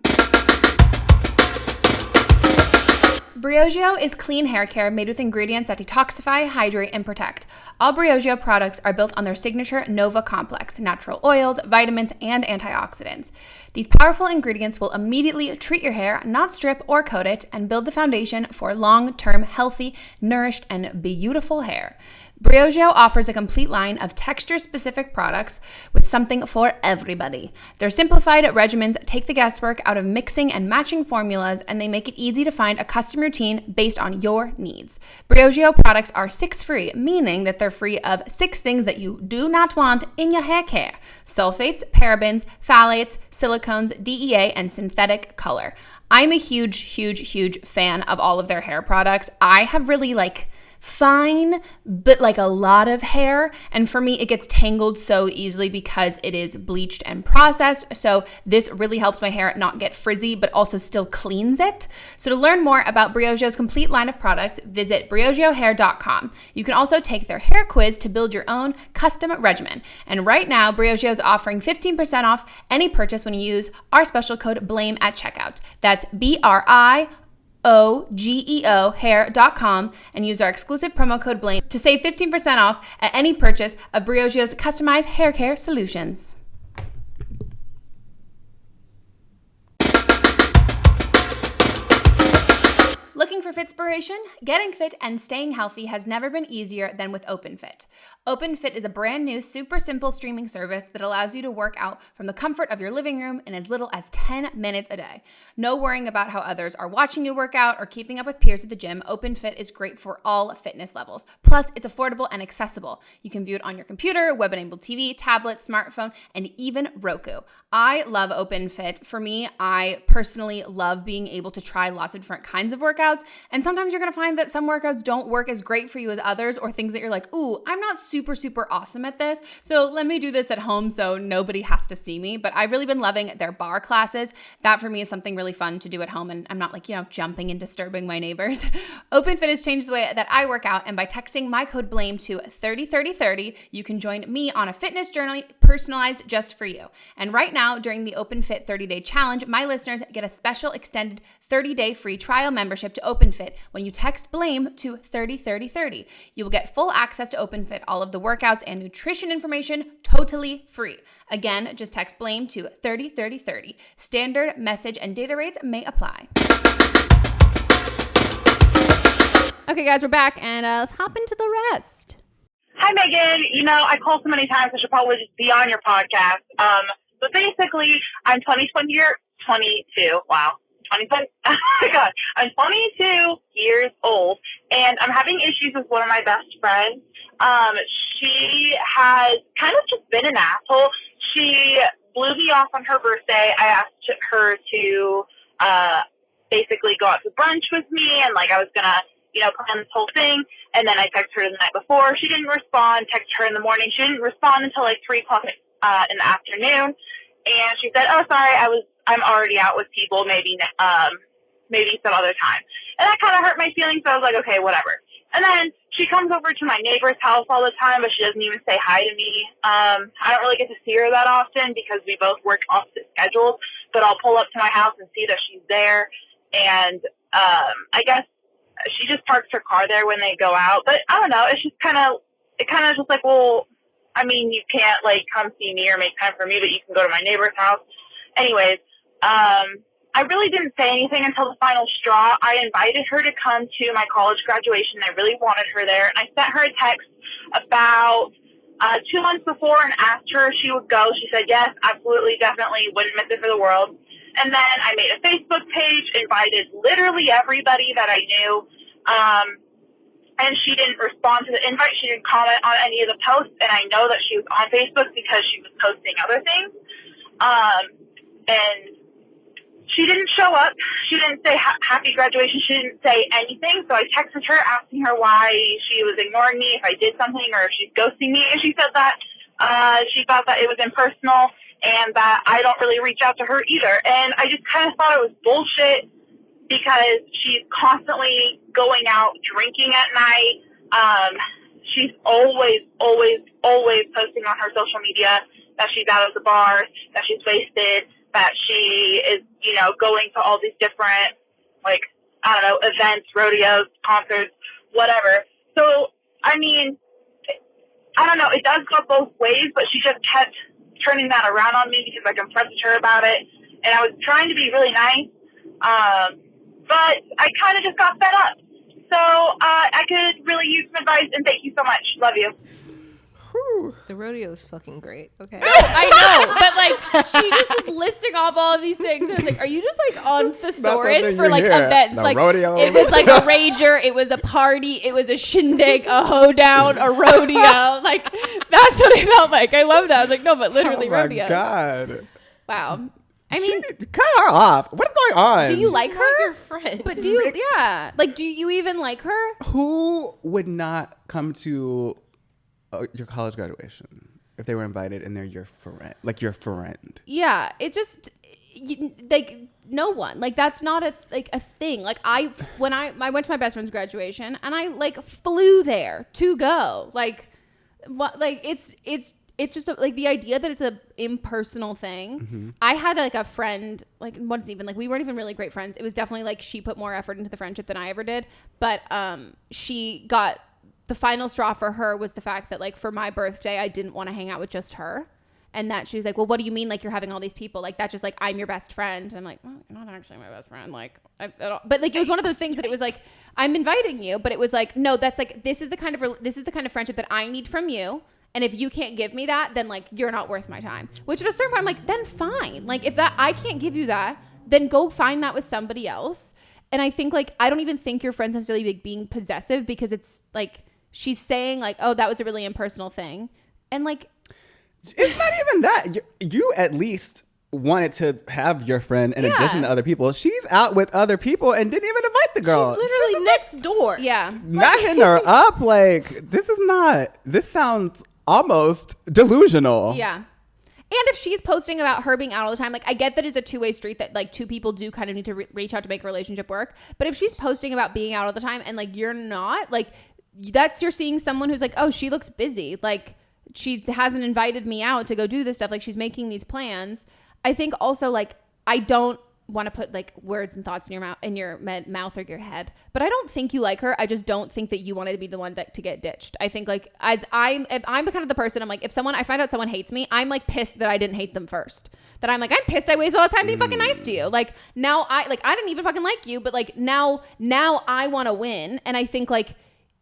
Briogeo is clean hair care made with ingredients that detoxify, hydrate, and protect. All Briogeo products are built on their signature Nova complex, natural oils, vitamins, and antioxidants. These powerful ingredients will immediately treat your hair, not strip or coat it, and build the foundation for long-term, healthy, nourished, and beautiful hair. Briogeo offers a complete line of texture-specific products with something for everybody. Their simplified regimens take the guesswork out of mixing and matching formulas, and they make it easy to find a custom routine based on your needs. Briogeo products are 6-free, meaning that they're free of 6 things that you do not want in your hair care: sulfates, parabens, phthalates, silicones, DEA, and synthetic color. I'm a huge fan of all of their hair products. I have really fine, but a lot of hair. And for me, it gets tangled so easily because it is bleached and processed. So this really helps my hair not get frizzy, but also still cleans it. So to learn more about Briogeo's complete line of products, visit briogeohair.com. You can also take their hair quiz to build your own custom regimen. And right now, Briogeo is offering 15% off any purchase when you use our special code BLAME at checkout. That's BRIOGEO hair.com and use our exclusive promo code BLAME to save 15% off at any purchase of Briogeo's customized hair care solutions. Looking for fitspiration? Getting fit and staying healthy has never been easier than with OpenFit. OpenFit is a brand new, super simple streaming service that allows you to work out from the comfort of your living room in as little as 10 minutes a day. No worrying about how others are watching you work out or keeping up with peers at the gym. OpenFit is great for all fitness levels. Plus, it's affordable and accessible. You can view it on your computer, web-enabled TV, tablet, smartphone, and even Roku. I love OpenFit. For me, I personally love being able to try lots of different kinds of workouts. And sometimes you're going to find that some workouts don't work as great for you as others, or things that you're like, ooh, I'm not super awesome at this, so let me do this at home so nobody has to see me. But I've really been loving their bar classes. That for me is something really fun to do at home, and I'm not jumping and disturbing my neighbors. OpenFit has changed the way that I work out, and by texting my code BLAME to 303030, you can join me on a fitness journey personalized just for you. And right now, during the OpenFit 30-day challenge, my listeners get a special extended 30-day free trial membership to OpenFit when you text BLAME to 303030. You will get full access to OpenFit, all of the workouts and nutrition information totally free. Again, just text BLAME to 303030. Standard message and data rates may apply. Okay, guys, we're back, and let's hop into the rest. Hi, Megan. I call so many times I should probably just be on your podcast. But basically, I'm 22. Wow. 2020. Oh my God. I'm 22 years old, and I'm having issues with one of my best friends. She has kind of just been an asshole. She blew me off on her birthday. I asked her to basically go out to brunch with me, and I was gonna, plan this whole thing. And then I texted her the night before. She didn't respond. Texted her in the morning. She didn't respond until 3 o'clock in the afternoon. And she said, "Oh, sorry, I'm already out with people. Maybe some other time." And that kind of hurt my feelings. So I was like, okay, whatever. And then she comes over to my neighbor's house all the time, but she doesn't even say hi to me. I don't really get to see her that often because we both work opposite schedules. But I'll pull up to my house and see that she's there. And I guess she just parks her car there when they go out. But I don't know. It's just kind of just like, well, I mean, you can't come see me or make time for me, but you can go to my neighbor's house. Anyways, I really didn't say anything until the final straw. I invited her to come to my college graduation. I really wanted her there. And I sent her a text about 2 months before and asked her if she would go. She said, yes, absolutely, definitely, wouldn't miss it for the world. And then I made a Facebook page, invited literally everybody that I knew. And she didn't respond to the invite. She didn't comment on any of the posts. And I know that she was on Facebook because she was posting other things. And she didn't show up. She didn't say happy graduation. She didn't say anything. So I texted her asking her why she was ignoring me, if I did something, or if she's ghosting me. And she said that she thought that it was impersonal and that I don't really reach out to her either. And I just kind of thought it was bullshit because she's constantly going out drinking at night. She's always posting on her social media that she's out of the bar, that she's wasted, that she is, going to all these different, events, rodeos, concerts, whatever. So, I mean, I don't know. It does go both ways, but she just kept turning that around on me because I confronted her about it. And I was trying to be really nice, but I kind of just got fed up. So I could really use some advice, and thank you so much. Love you. Whew. The rodeo is fucking great. Okay. I know, but she just is listing off all of these things. And it's are you just on thesaurus for events? The rodeo. It was a rager, it was a party, it was a shindig, a hoedown, a rodeo. That's what it felt like. I love that. I was no, but literally rodeo. Oh my God. Wow. I mean, cut her off. What's going on? Do you like her? Your friend. But do you even like her? Who would not come to your college graduation if they were invited and they're your friend, your friend? Yeah, it just no one. That's not a thing. I went to my best friend's graduation and I flew there to go. It's just the idea that it's a impersonal thing. Mm-hmm. I had a friend, we weren't even really great friends. It was definitely she put more effort into the friendship than I ever did. But she got the final straw for her was the fact that for my birthday, I didn't want to hang out with just her. And that she was well, what do you mean? You're having all these people that's just I'm your best friend. And I'm well, you're not actually my best friend. But it was one of those things that it was I'm inviting you, but it was no, that's this is the kind of friendship that I need from you. And if you can't give me that, then you're not worth my time. Which at a certain point, I'm then fine. If that I can't give you that, then go find that with somebody else. And I think I don't even think your friend's necessarily being possessive because it's she's saying oh, that was a really impersonal thing. And it's not even that. You at least wanted to have your friend in addition to other people. She's out with other people and didn't even invite the girl. She's literally next door. Yeah. Not hitting her up. This sounds almost delusional. Yeah. And if she's posting about her being out all the time, I get that it's a two-way street that two people do kind of need to reach out to make a relationship work. But if she's posting about being out all the time and you're not, you're seeing someone who's oh, she looks busy. She hasn't invited me out to go do this stuff. She's making these plans. I think also I don't want to put words and thoughts in your mouth or your head, but I don't think you like her. I just don't think that you wanted to be the one to get ditched. I think as I'm kind of the person, I'm if I find out someone hates me, I'm pissed that I didn't hate them first. That I'm pissed I wasted all this time being fucking nice to you. Now I didn't even fucking like you, but now I want to win. And I think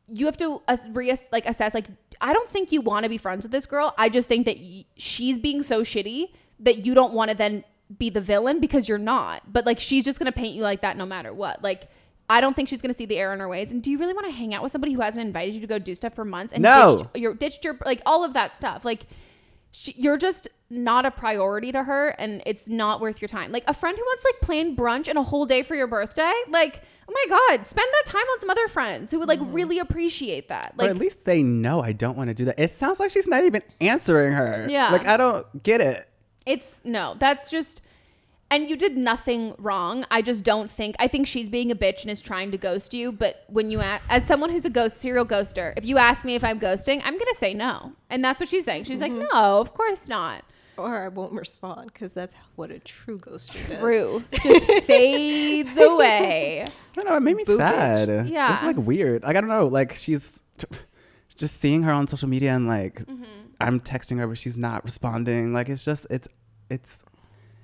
you have to assess I don't think you want to be friends with this girl. I just think that she's being so shitty that you don't want to then be the villain, because you're not. But like, she's just going to paint you like that no matter what. Like, I don't think she's going to see the error in her ways. And do you really want to hang out with somebody who hasn't invited you to go do stuff for months and ditched your like all of that stuff? Like, you're just not a priority to her, and it's not worth your time. Like, a friend who wants like plain brunch and a whole day for your birthday, like, oh my God, spend that time on some other friends who would like really appreciate that. Like, or at least say, no, I don't want to do that. It sounds like she's not even answering her. Yeah. Like, I don't get it. That's just, and you did nothing wrong. I think she's being a bitch and is trying to ghost you. But when you, as someone who's a serial ghoster, if you ask me if I'm ghosting, I'm going to say no. And that's what she's saying. She's like, no, of course not. Or I won't respond, because that's what a true ghoster does. True. Just fades away. I don't know. It made me sad. Yeah. It's like weird. Like, I don't know. Like, she's just seeing her on social media and like, I'm texting her, but she's not responding. Like, it's just, it's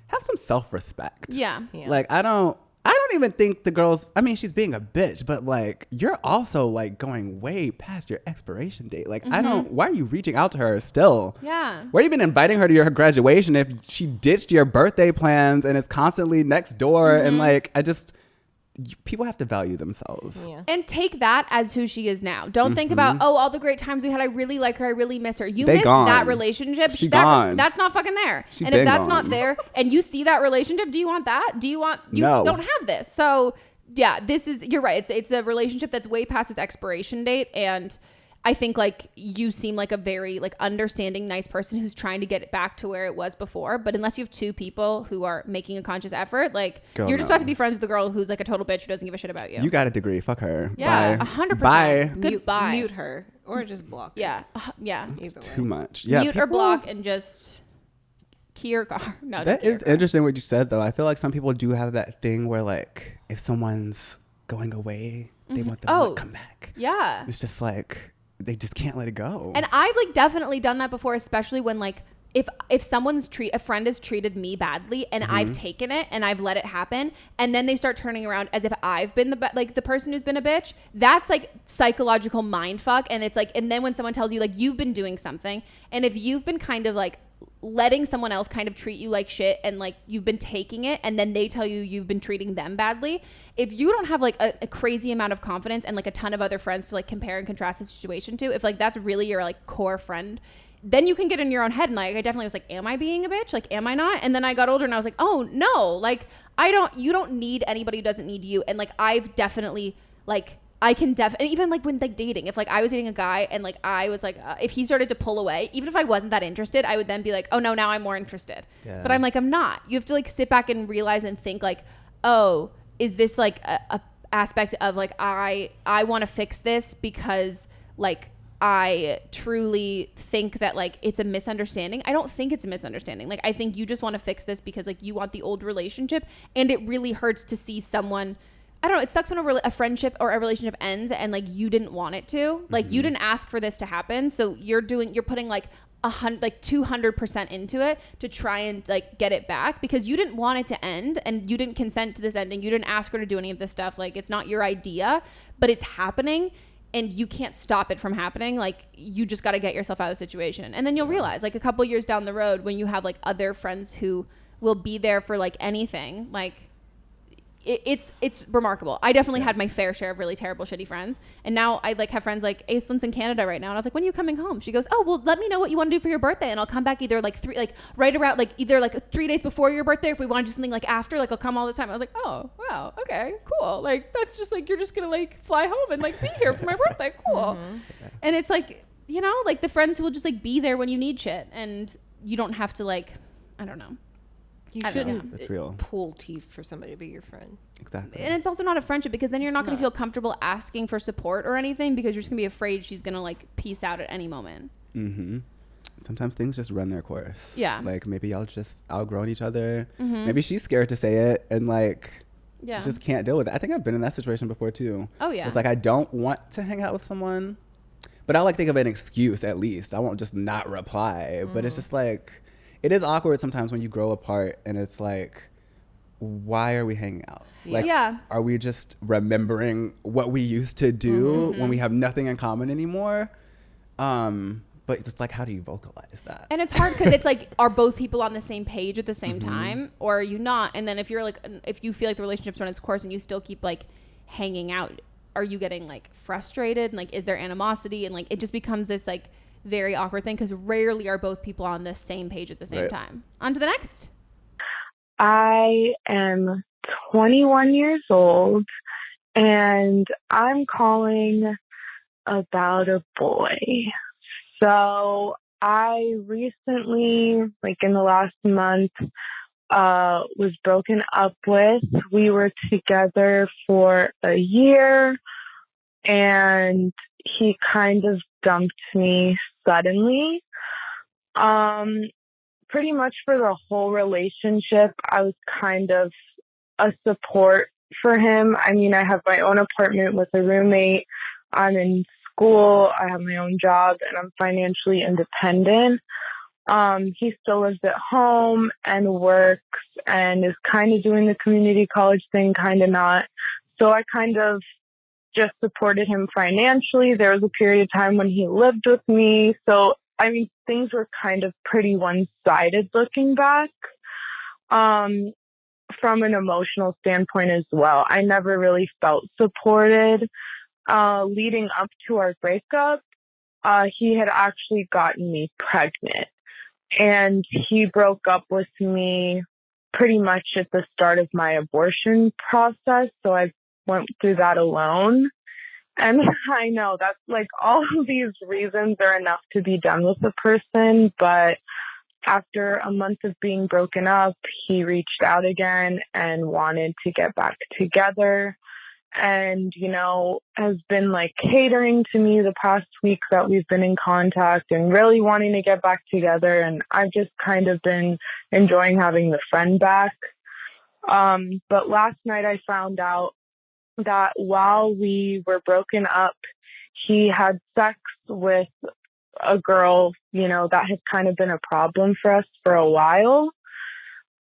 have some self-respect. Yeah. Like, I don't even think the girl's, I mean, she's being a bitch, but like, you're also like going way past your expiration date. Like, why are you reaching out to her still? Yeah. Why are you even inviting her to your graduation if she ditched your birthday plans and is constantly next door? And like, people have to value themselves. Yeah. And take that as who she is now. Don't think about, all the great times we had. I really like her. I really miss her. You miss that relationship. She gone. That's not fucking there. And if that's not there and you see that relationship, do you want that? You don't have this. So yeah, you're right. It's a relationship that's way past its expiration date. And I think like you seem like a very like understanding, nice person who's trying to get it back to where it was before. But unless you have two people who are making a conscious effort, like you're just about to be friends with the girl who's like a total bitch who doesn't give a shit about you. You got a degree. Fuck her. Yeah, Bye. 100%. Bye. Goodbye. Mute her or just block her. Yeah. Yeah. It's too much. Yeah. Mute or block and just key your car. No, that is interesting what you said though. I feel like some people do have that thing where like if someone's going away, they want them to come back. Yeah. It's just like they just can't let it go. And I've like definitely done that before, especially when like if a friend has treated me badly and I've taken it and I've let it happen, and then they start turning around as if I've been the person who's been a bitch. That's like psychological mind fuck. And it's like, and then when someone tells you like you've been doing something, and if you've been kind of like letting someone else kind of treat you like shit and like you've been taking it, and then they tell you you've been treating them badly, if you don't have like a crazy amount of confidence and like a ton of other friends to like compare and contrast the situation to, if like that's really your like core friend, then you can get in your own head. And like I definitely was like, am I being a bitch? Like, am I not? And then I got older and I was like, oh no, like you don't need anybody who doesn't need you. And like I've definitely like and even like when like dating, if like I was dating a guy and like I was like if he started to pull away, even if I wasn't that interested, I would then be like, oh no, now I'm more interested. But I'm like, I'm not. You have to like sit back and realize and think like, oh, is this like a aspect of like I want to fix this because like I truly think that like it's a misunderstanding. I don't think it's a misunderstanding. Like I think you just want to fix this because like you want the old relationship, and it really hurts to see someone, I don't know, it sucks when a friendship or a relationship ends and like you didn't want it to. Like you didn't ask for this to happen, so you're putting like 200% into it to try and like get it back because you didn't want it to end and you didn't consent to this ending. You didn't ask her to do any of this stuff. Like it's not your idea, but it's happening. And you can't stop it from happening. Like you just got to get yourself out of the situation. And then you'll realize like a couple years down the road when you have like other friends who will be there for like anything, like it's remarkable. I definitely had my fair share of really terrible, shitty friends. And now I like have friends like Aislyn's in Canada right now. And I was like, when are you coming home? She goes, oh, well, let me know what you want to do for your birthday. And I'll come back either like 3 days before your birthday. If we want to do something like after, like I'll come all the time. I was like, oh, wow. Okay, cool. Like, that's just like, you're just going to like fly home and like be here for my birthday. Cool. And it's like, you know, like the friends who will just like be there when you need shit. And you don't have to like, I don't know. You shouldn't It's real. pull teeth for somebody to be your friend. Exactly. And it's also not a friendship because then you're not going to feel comfortable asking for support or anything because you're just going to be afraid she's going to like peace out at any moment. Mm-hmm. Sometimes things just run their course. Yeah. Like maybe y'all just outgrown each other. Mm-hmm. Maybe she's scared to say it and like just can't deal with it. I think I've been in that situation before too. Oh yeah. It's like I don't want to hang out with someone, but I like think of an excuse at least. I won't just not reply. But it's just like it is awkward sometimes when you grow apart and it's like, why are we hanging out? Like, are we just remembering what we used to do when we have nothing in common anymore? But it's like, how do you vocalize that? And it's hard because it's like, are both people on the same page at the same time, or are you not? And then if you're like, if you feel like the relationship's run its course and you still keep like hanging out, are you getting like frustrated? And like, is there animosity? And like, it just becomes this like very awkward thing because rarely are both people on the same page at the same time. On to the next. I am 21 years old and I'm calling about a boy. So I recently, like in the last month, was broken up with. We were together for a year and he kind of dumped me suddenly. Pretty much for the whole relationship, I was kind of a support for him. I mean, I have my own apartment with a roommate. I'm in school. I have my own job and I'm financially independent. He still lives at home and works and is kind of doing the community college thing, kind of not. So I kind of just supported him financially. There was a period of time when he lived with me. So, I mean, things were kind of pretty one-sided looking back. From an emotional standpoint as well, I never really felt supported. Leading up to our breakup, he had actually gotten me pregnant. And he broke up with me pretty much at the start of my abortion process. So I went through that alone. And I know that's like all of these reasons are enough to be done with a person. But after a month of being broken up, he reached out again and wanted to get back together. And, you know, has been like catering to me the past week that we've been in contact and really wanting to get back together. And I've just kind of been enjoying having the friend back. But last night I found out that while we were broken up, he had sex with a girl, you know, that has kind of been a problem for us for a while.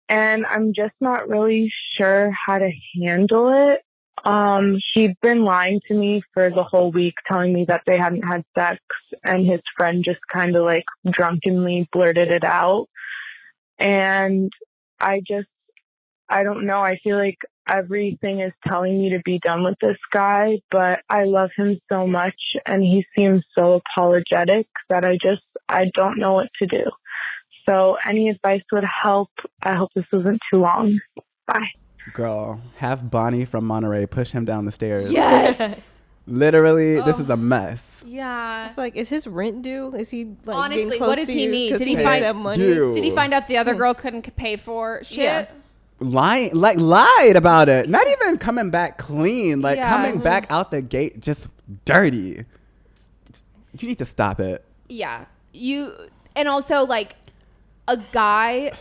And I'm just not really sure how to handle it. He'd been lying to me for the whole week, telling me that they hadn't had sex, and his friend just kind of like drunkenly blurted it out. And I don't know. I feel like everything is telling me to be done with this guy, but I love him so much and he seems so apologetic that I don't know what to do. So any advice would help. I hope this wasn't too long. Bye. Girl, have Bonnie from Monterey push him down the stairs. Yes. Literally, this is a mess. Yeah. It's like, is his rent due? Is he like honestly, getting close what does to he you? need? Did he find that money? Did he find out the other girl couldn't pay for shit? Yeah. Lied about it. Not even coming back clean. Like coming back out the gate just dirty. You need to stop it. Yeah. And also like a guy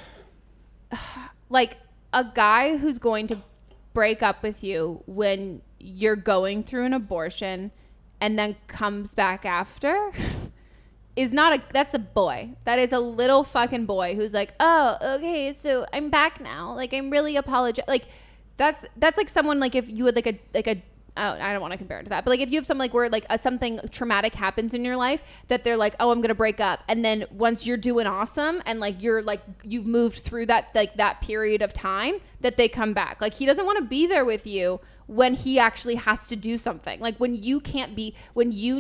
who's going to break up with you when you're going through an abortion and then comes back after that's a boy. That is a little fucking boy who's like, oh, okay, so I'm back now. Like, I'm really apologetic. Like, that's like someone, like, if you had I don't want to compare it to that, but like if you have something like where like something traumatic happens in your life that they're like, oh, I'm gonna break up, and then once you're doing awesome and like you're like you've moved through that like that period of time, that they come back. Like, he doesn't want to be there with you when he actually has to do something. Like, when you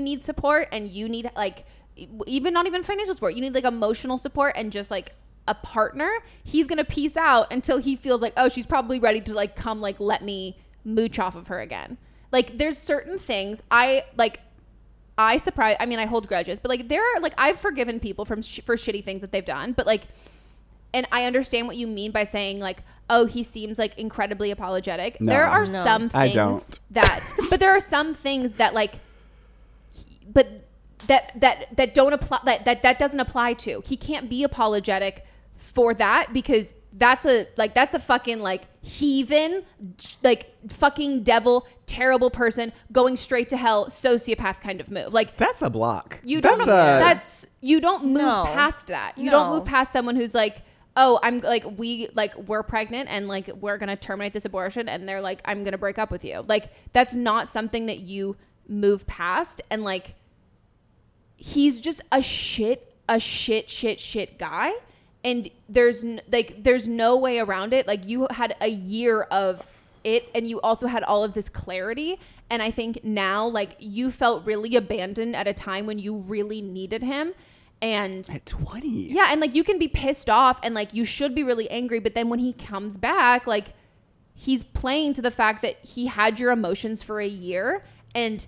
need support and you need like not even financial support, you need like emotional support and just like a partner, he's gonna peace out until he feels like, oh, she's probably ready to like come like let me mooch off of her again. Like, there's certain things I hold grudges, but like there are like I've forgiven people for shitty things that they've done, but like, and I understand what you mean by saying like, oh, he seems like incredibly apologetic. No, there are some things but there are some things that like, but that don't apply, that doesn't apply to. He can't be apologetic for that because that's a fucking like heathen, like fucking devil, terrible person going straight to hell, sociopath kind of move. Like, that's a block. You don't move past that. You don't move past someone who's like, oh, I'm like, we're pregnant and like we're gonna terminate this abortion, and they're like, I'm gonna break up with you. Like, that's not something that you move past. And like, he's just a shit guy. And there's no way around it. Like, you had a year of it, and you also had all of this clarity. And I think now, like, you felt really abandoned at a time when you really needed him. And at 20. Yeah. And like, you can be pissed off and like, you should be really angry. But then when he comes back, like, he's playing to the fact that he had your emotions for a year. And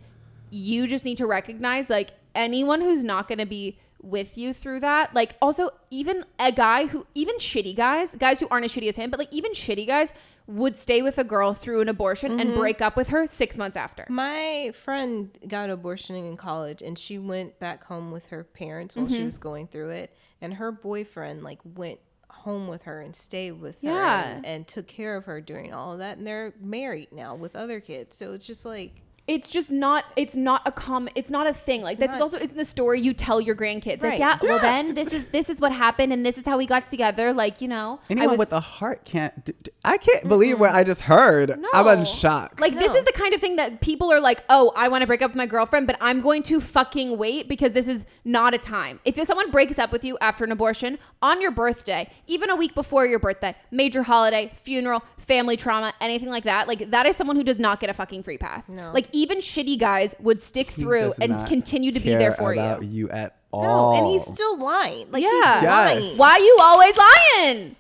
you just need to recognize, like, anyone who's not going to be with you through that, like, also even a guy who, even shitty guys who aren't as shitty as him, but like even shitty guys would stay with a girl through an abortion and break up with her 6 months after. My friend got an abortion in college, and she went back home with her parents while she was going through it, and her boyfriend like went home with her and stayed with her and took care of her during all of that, and they're married now with other kids. So it's just like, it's not a thing. Like, that's also isn't the story you tell your grandkids. Right. Like, well then this is what happened, and this is how we got together. Like, you know, anyone with a heart can't. I can't believe what I just heard. No. I'm in shock. Like, this is the kind of thing that people are like, oh, I want to break up with my girlfriend, but I'm going to fucking wait because this is not a time. If someone breaks up with you after an abortion on your birthday, even a week before your birthday, major holiday, funeral, family trauma, anything like that, like, that is someone who does not get a fucking free pass. No. Like, even shitty guys would stick through and continue to be there for you at all. No, and he's still lying. Like, he's lying. Why are you always lying?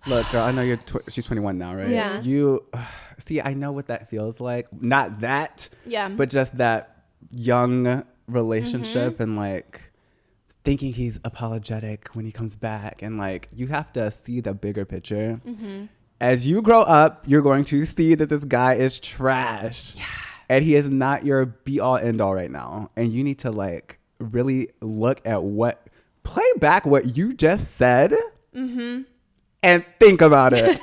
Look, girl, I know she's 21 now, right? Yeah. You see, I know what that feels like. Not that, but just that young relationship and like thinking he's apologetic when he comes back, and like, you have to see the bigger picture. As you grow up, you're going to see that this guy is trash. Yeah. And he is not your be-all, end-all right now. And you need to, like, really look at play back what you just said and think about it.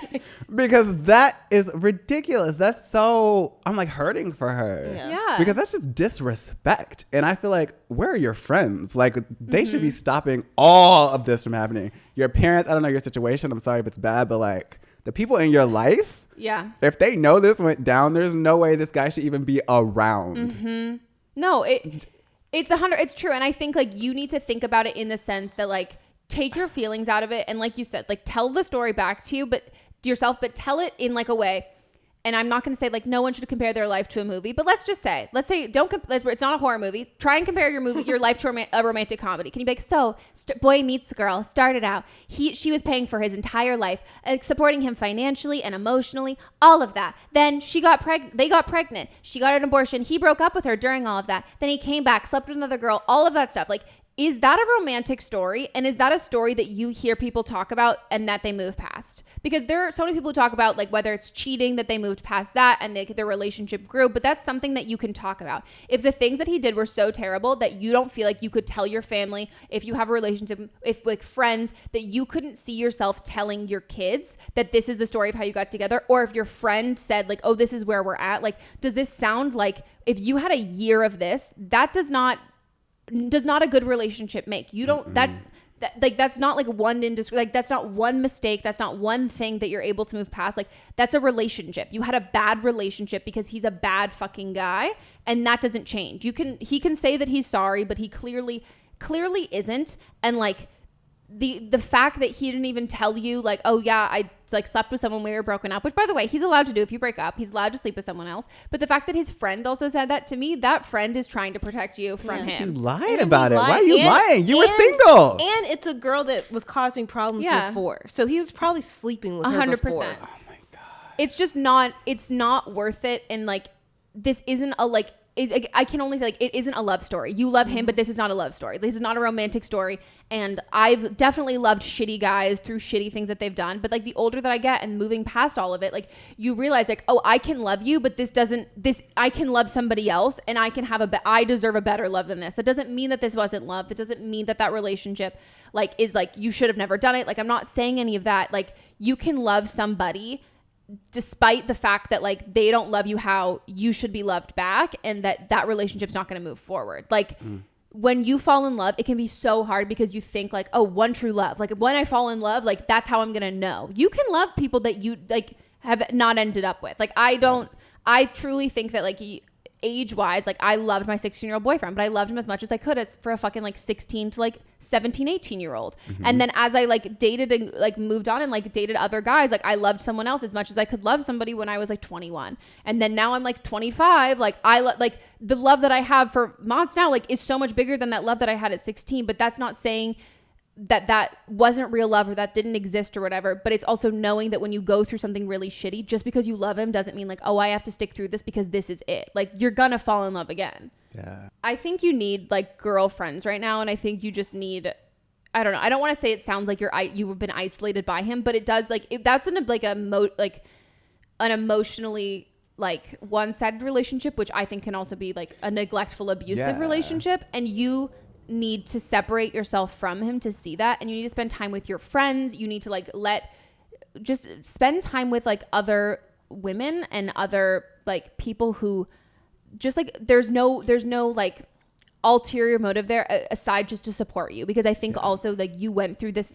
Because that is ridiculous. That's so, I'm, like, hurting for her. Yeah. Because that's just disrespect. And I feel like, where are your friends? Like, they should be stopping all of this from happening. Your parents, I don't know your situation. I'm sorry if it's bad, but, like, the people in your life, if they know this went down, there's no way this guy should even be around. No, it's true. And I think, like, you need to think about it in the sense that, like, take your feelings out of it. And like you said, like, tell the story back to you, but to yourself, but tell it in like a way. And I'm not going to say, like, no one should compare their life to a movie, but let's say, it's not a horror movie. Try and compare your life to a romantic comedy. Can you be like, so boy meets girl, started out, she was paying for his entire life, supporting him financially and emotionally, all of that. Then they got pregnant. She got an abortion. He broke up with her during all of that. Then he came back, slept with another girl, all of that stuff. Like, is that a romantic story? And is that a story that you hear people talk about and that they move past? Because there are so many people who talk about, like, whether it's cheating, that they moved past that and their relationship grew, but that's something that you can talk about. If the things that he did were so terrible that you don't feel like you could tell your family, if you have a relationship, if like friends, that you couldn't see yourself telling your kids that this is the story of how you got together, or if your friend said, like, oh, this is where we're at, like, does this sound like, if you had a year of this, that does not a good relationship make. You don't that's not like one industry, like, that's not one mistake, that's not one thing that you're able to move past. Like, that's a relationship. You had a bad relationship because he's a bad fucking guy, and that doesn't change. He can say that he's sorry, but he clearly isn't. And like, the fact that he didn't even tell you, like, oh yeah, I like slept with someone when we were broken up, which by the way, he's allowed to do if you break up. He's allowed to sleep with someone else. But the fact that his friend also said that, to me, that friend is trying to protect you from him. You lied about it. Why are you lying? You were single. And it's a girl that was causing problems before. So he was probably sleeping with her 100%. Before. Oh my God. It's just not worth it. And like, this isn't a, like, I can only say, like, it isn't a love story. You love him, but this is not a love story. This is not a romantic story. And I've definitely loved shitty guys through shitty things that they've done. But like, the older that I get and moving past all of it, like, you realize, like, oh, I can love you, but I can love somebody else, and I can have I deserve a better love than this. It doesn't mean that this wasn't love. It doesn't mean that relationship, like, is like, you should have never done it. Like, I'm not saying any of that. Like, you can love somebody despite the fact that, like, they don't love you how you should be loved back, and that relationship's not going to move forward. Like, when you fall in love, it can be so hard because you think, like, oh, one true love. Like, when I fall in love, like, that's how I'm going to know. You can love people that you, like, have not ended up with. Like, I truly think that, like, age-wise, like I loved my 16-year-old boyfriend, but I loved him as much as I could as for a fucking like 16 to like 17, 18-year-old. And then as I like dated and like moved on and like dated other guys, like I loved someone else as much as I could love somebody when I was like 21. And then now I'm like 25. Like like the love that I have for Mods now like is so much bigger than that love that I had at 16. But that's not saying that wasn't real love or that didn't exist or whatever, but it's also knowing that when you go through something really shitty, just because you love him doesn't mean like, oh, I have to stick through this because this is it. Like you're gonna fall in love again. Yeah. I think you need like girlfriends right now, and I think you just need, I don't know, I don't want to say it sounds like you've been isolated by him, but it does, like if that's an emotionally like one-sided relationship, which I think can also be like a neglectful, abusive relationship, and you need to separate yourself from him to see that, and you need to spend time with your friends. You need to like just spend time with like other women and other like people who just like there's no like ulterior motive there aside just to support you, because I think also like you went through this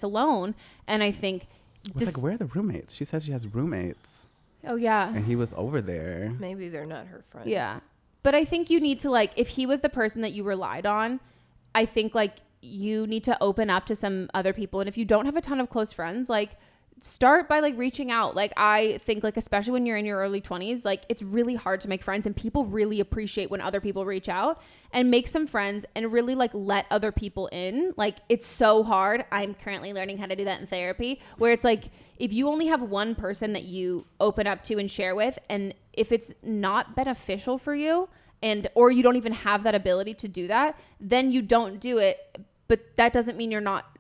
alone, and I think like, where are the roommates? She says she has roommates. Oh yeah. And he was over there. Maybe they're not her friends. Yeah. But I think you need to like, if he was the person that you relied on, I think like you need to open up to some other people. And if you don't have a ton of close friends, like start by like reaching out. Like I think like, especially when you're in your early 20s, like it's really hard to make friends, and people really appreciate when other people reach out, and make some friends and really like let other people in. Like it's so hard. I'm currently learning how to do that in therapy, where it's like, if you only have one person that you open up to and share with, and if it's not beneficial for you, or you don't even have that ability to do that, then you don't do it. But that doesn't mean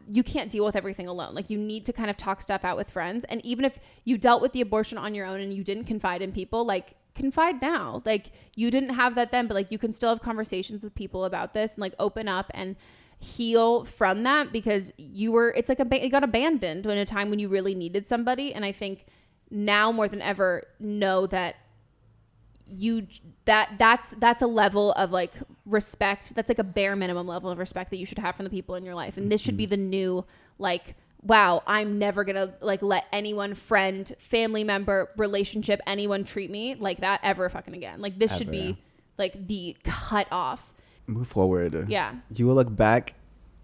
you can't deal with everything alone. Like you need to kind of talk stuff out with friends. And even if you dealt with the abortion on your own and you didn't confide in people, like confide now. Like you didn't have that then, but like you can still have conversations with people about this and like open up and heal from that, because it's like you got abandoned in a time when you really needed somebody. And I think now more than ever, know that that's a level of like respect. That's like a bare minimum level of respect that you should have from the people in your life. And this should be the new, like, wow, I'm never gonna like let anyone, friend, family member, relationship, anyone treat me like that ever fucking again. Like this should be like the cut off. Move forward. Yeah. You will look back.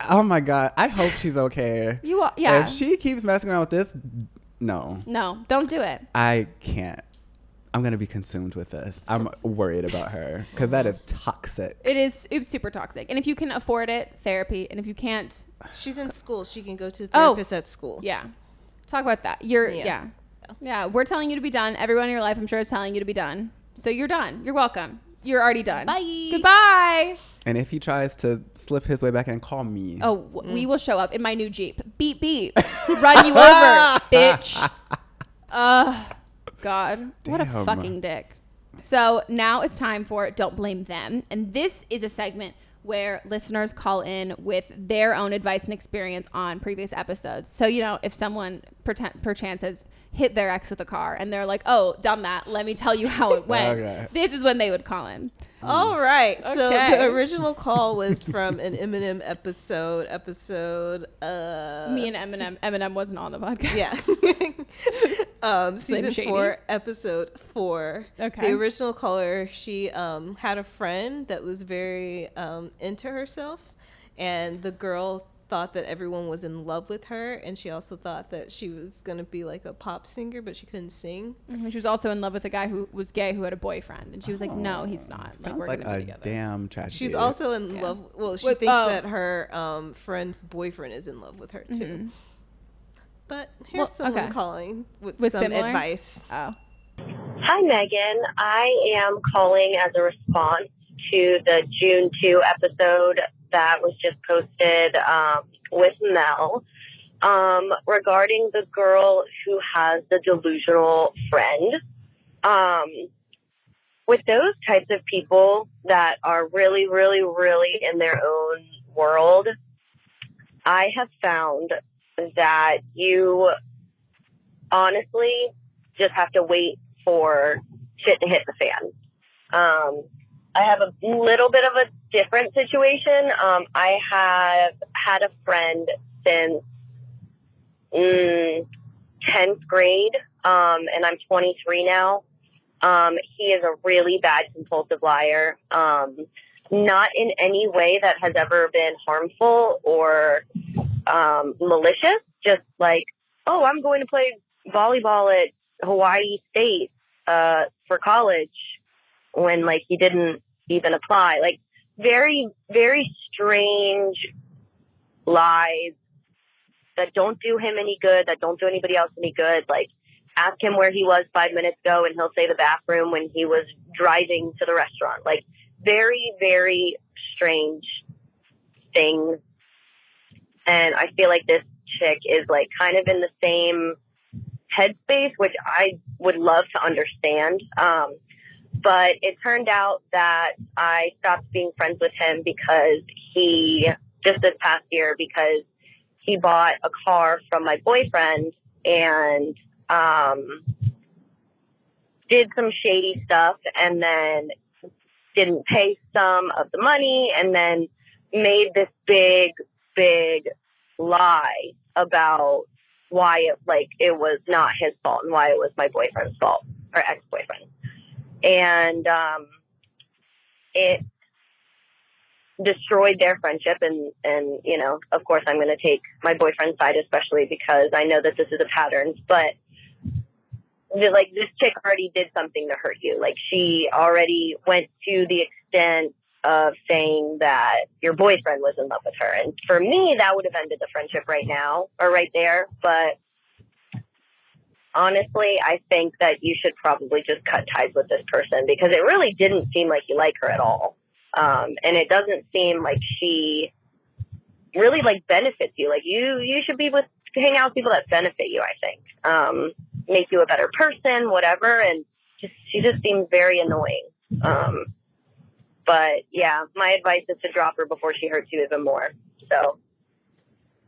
Oh my God. I hope she's okay. Yeah. If she keeps messing around with this, no, don't do it. I can't. I'm going to be consumed with this. I'm worried about her because that is toxic. It's super toxic. And if you can afford it, therapy. And if you can't. She's in school. She can go to therapists at school. Yeah. Talk about that. Yeah. We're telling you to be done. Everyone in your life, I'm sure, is telling you to be done. So you're done. You're welcome. You're already done. Bye. Goodbye. And if he tries to slip his way back in, call me. Oh, we will show up in my new Jeep. Beep, beep. Run you over, bitch. God, what a fucking dick. So now it's time for Don't Blame Them. And this is a segment where listeners call in with their own advice and experience on previous episodes. So, if someone perchance has hit their ex with a car and they're like, oh, done that, let me tell you how it went. Okay. This is when they would call in. All right. Okay. So the original call was from an Eminem episode. Me and Eminem wasn't on the podcast. Yeah. Season 4, episode 4. Okay. The original caller, she had a friend that was very into herself, and the girl thought that everyone was in love with her, and she also thought that she was going to be like a pop singer, but she couldn't sing. Mm-hmm. She was also in love with a guy who was gay who had a boyfriend, and she was like, no, he's not. Sounds like a together. Damn tragedy. She's also in love. Well, she thinks that her friend's boyfriend is in love with her too. Mm-hmm. But here's someone calling with some similar advice. Oh. Hi, Megan. I am calling as a response to the June 2 episode that was just posted with Mel regarding the girl who has the delusional friend. With those types of people that are really, really, really in their own world, I have found that you honestly just have to wait for shit to hit the fan. I have a little bit of a different situation. I have had a friend since 10th grade, and I'm 23 now. He is a really bad compulsive liar. Not in any way that has ever been harmful or malicious. Just like, oh, I'm going to play volleyball at Hawaii State for college, when like he didn't even apply. Like very, very strange lies that don't do him any good, that don't do anybody else any good. Like, ask him where he was 5 minutes ago and he'll say the bathroom when he was driving to the restaurant. Like, very, very strange things. And I feel like this chick is like kind of in the same headspace, which I would love to understand. But it turned out that I stopped being friends with him because just this past year, because he bought a car from my boyfriend and did some shady stuff, and then didn't pay some of the money, and then made this big lie about why it was not his fault and why it was my boyfriend's fault, or ex-boyfriend. And it destroyed their friendship, and you know, of course I'm going to take my boyfriend's side, especially because I know that this is a pattern. But this chick already did something to hurt you. Like, she already went to the extent of saying that your boyfriend was in love with her, and for me that would have ended the friendship right now, or right there. But honestly, I think that you should probably just cut ties with this person, because it really didn't seem like you like her at all. And it doesn't seem like she really benefits you. Like, you should hang out with people that benefit you, I think. Make you a better person, whatever. And she just seems very annoying. But yeah, my advice is to drop her before she hurts you even more. So,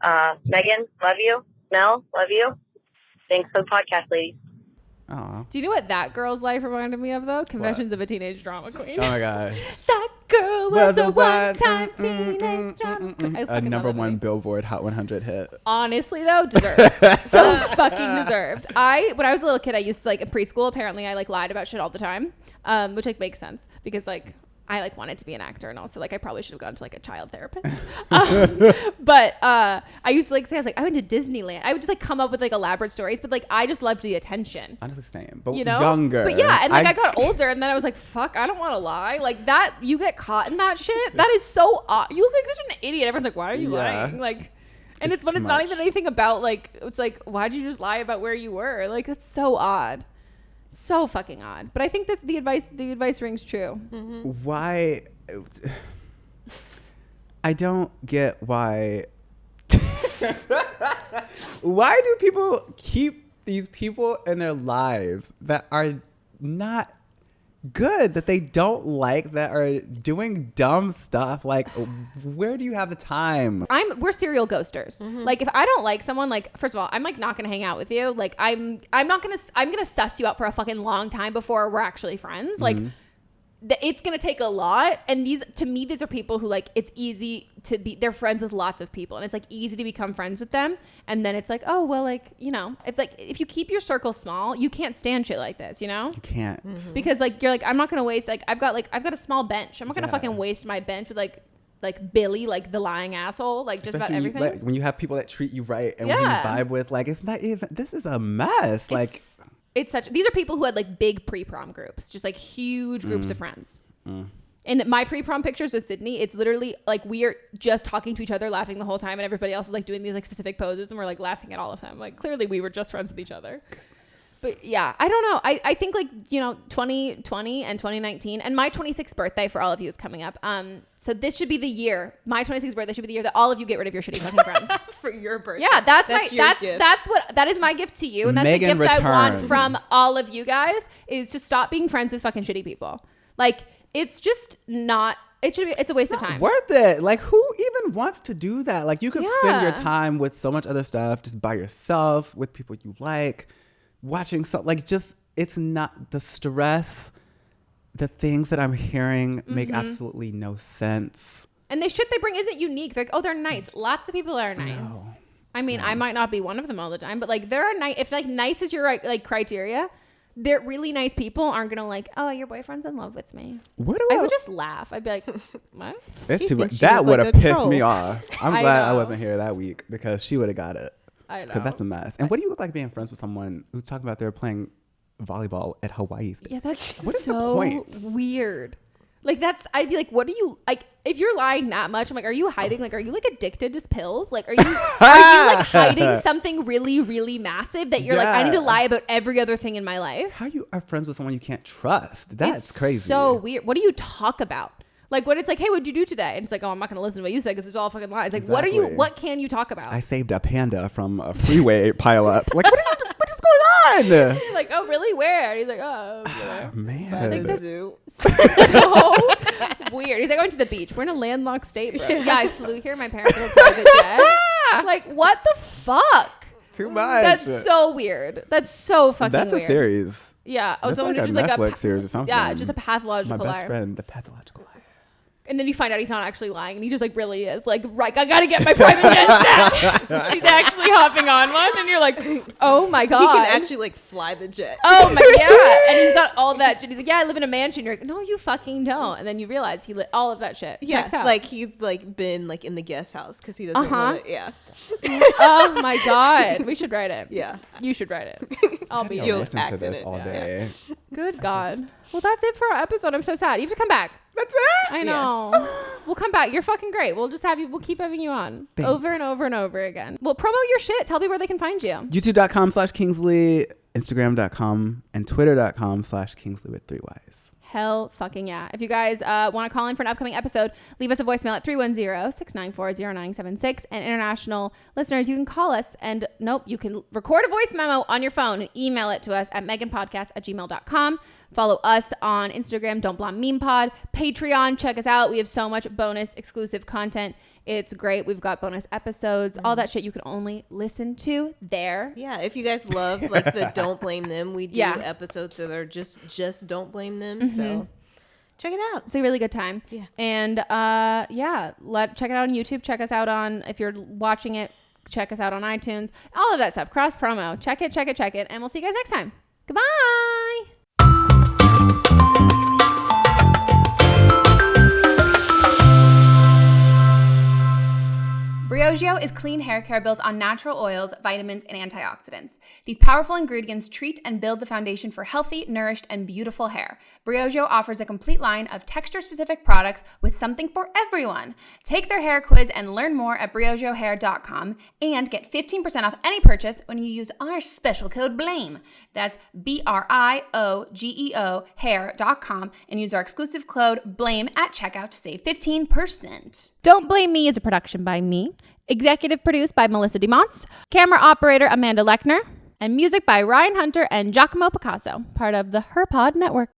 Meghan, love you. Mel, love you. Thanks for the podcast, ladies. Aww. Do you know what that girl's life reminded me of, though? Confessions of a Teenage Drama Queen. Oh my gosh. That girl was a one-time teenage drama queen. A number one Billboard Hot 100 hit. Honestly, though, deserved. So fucking deserved. When I was a little kid, I used to, in preschool, apparently I, lied about shit all the time, which, makes sense, because, I wanted to be an actor, and also I probably should have gone to a child therapist. But I used to say, I was I went to Disneyland. I would just come up with elaborate stories, but I just loved the attention. Honestly, same, but you know? Younger. But yeah, and I got older, and then I was fuck, I don't want to lie. That, you get caught in that shit. That is so odd. You look like such an idiot. Everyone's why are you lying? And it's when it's not even anything about it's why'd you just lie about where you were? That's so odd. So fucking odd. But I think the advice rings true. Mm-hmm. Why? I don't get why. Why do people keep these people in their lives that are not good, that they don't like, that are doing dumb stuff? Where do you have the time? We're serial ghosters. Mm-hmm. If I don't like someone, first of all, I'm not gonna hang out with you. I'm gonna suss you out for a fucking long time before we're actually friends. Mm-hmm. It's gonna take a lot. And these are people who it's easy to be, they're friends with lots of people, and it's easy to become friends with them. And then it's oh well, if you keep your circle small, you can't stand shit like this, you know? You can't. Mm-hmm. Because you're I'm not gonna waste I've got a small bench. I'm not gonna fucking waste my bench with Billy, the lying asshole, just especially about everything. When you have people that treat you right and when you vibe with, it's not even, this is a mess. These are people who had big pre-prom groups, just huge groups of friends. And my pre-prom pictures with Sydney, it's literally we are just talking to each other, laughing the whole time, and everybody else is doing these specific poses, and we're laughing at all of them. Clearly we were just friends with each other. But yeah, I don't know. I think 2020 and 2019 and my 26th birthday for all of you is coming up. So this should be the year. My 26th birthday should be the year that all of you get rid of your shitty fucking friends. For your birthday. Yeah, that is my gift to you, and that's Meghan the gift I want from all of you guys, is to stop being friends with fucking shitty people. It's just not. It's a waste of time. Worth it. Who even wants to do that? You could spend your time with so much other stuff, just by yourself, with people you like, watching it's not the stress. The things that I'm hearing make absolutely no sense. And the shit they bring isn't unique. They're they're nice. Lots of people are nice. No. I mean, I might not be one of them all the time, but there are nice. If nice is your criteria, they're really nice people aren't gonna like, oh, your boyfriend's in love with me. I would just laugh. I'd be like, what? It's too much. That would have pissed me off. I'm glad I wasn't here that week because she would have got it. I know. Because that's a mess. And what do you look like being friends with someone who's talking about they're playing volleyball at Hawaii? Yeah, that's what is so the point? Weird. Like I'd be like, what are you like? If you're lying that much, I'm like, are you hiding? Like, are you like addicted to pills? Like, are you like hiding something really, really massive that you're like, I need to lie about every other thing in my life? How you are friends with someone you can't trust? That's crazy. So weird. What do you talk about? Like when it's like, hey, what'd you do today? And it's like, oh, I'm not going to listen to what you said because it's all fucking lies. Like, exactly. What can you talk about? I saved a panda from a freeway pileup. Like, what is going on? You're like, oh, really? Where? And he's like, oh, man. Like, that's zoo. So weird. He's like, I went to the beach. We're in a landlocked state, bro. Yeah, I flew here. My parents have a private jet. Like, what the fuck? It's too much. That's so weird. That's so fucking weird. That's a series. Yeah. Oh, someone like a Netflix series or something. Yeah, just a pathological liar. My best friend, the pathological liar. And then you find out he's not actually lying, and he just like really is. Like, right, I gotta get my private jet set. He's actually hopping on one, and you're like, oh my god, he can actually like fly the jet. Oh my yeah, and he's got all that shit. He's like, yeah, I live in a mansion. You're like, no, you fucking don't. And then you realize he lit all of that shit. Yeah, checks out. like he's like been like in the guest house because he doesn't want to. Yeah. Oh my god, we should write it. Yeah, you should write it. I'll be listen to this all day. Yeah. Good god. Well, that's it for our episode. I'm so sad. You have to come back. That's it? I know. Yeah. We'll come back. You're fucking great. We'll just have you. We'll keep having you on. Thanks. Over and over and over again. Well, promote your shit. Tell people where they can find you. YouTube.com/Kingsley, Instagram.com, and Twitter.com/Kingsley with 3 Ys. Hell fucking yeah. If you guys want to call in for an upcoming episode, leave us a voicemail at 310-694-0976. And international listeners, you can call us and you can record a voice memo on your phone and email it to us at meghanpodcast@gmail.com. Follow us on Instagram, Don't Blame Meme Pod, Patreon. Check us out. We have so much bonus exclusive content. It's great. We've got bonus episodes, all that shit you can only listen to there. Yeah, if you guys love like the Don't Blame Them, we do episodes that are just Don't Blame Them. Mm-hmm. So check it out. It's a really good time. Yeah. And check it out on YouTube. Check us out on, if you're watching it, check us out on iTunes. All of that stuff. Cross promo. Check it. And we'll see you guys next time. Goodbye. Briogeo is clean hair care built on natural oils, vitamins, and antioxidants. These powerful ingredients treat and build the foundation for healthy, nourished, and beautiful hair. Briogeo offers a complete line of texture-specific products with something for everyone. Take their hair quiz and learn more at briogeohair.com and get 15% off any purchase when you use our special code BLAME. That's BRIOGEO hair.com and use our exclusive code BLAME at checkout to save 15%. Don't Blame Me is a production by me. Executive produced by Melissa DeMonts. Camera operator Amanda Lechner. And music by Ryan Hunter and Giacomo Picasso, part of the HerPod Network.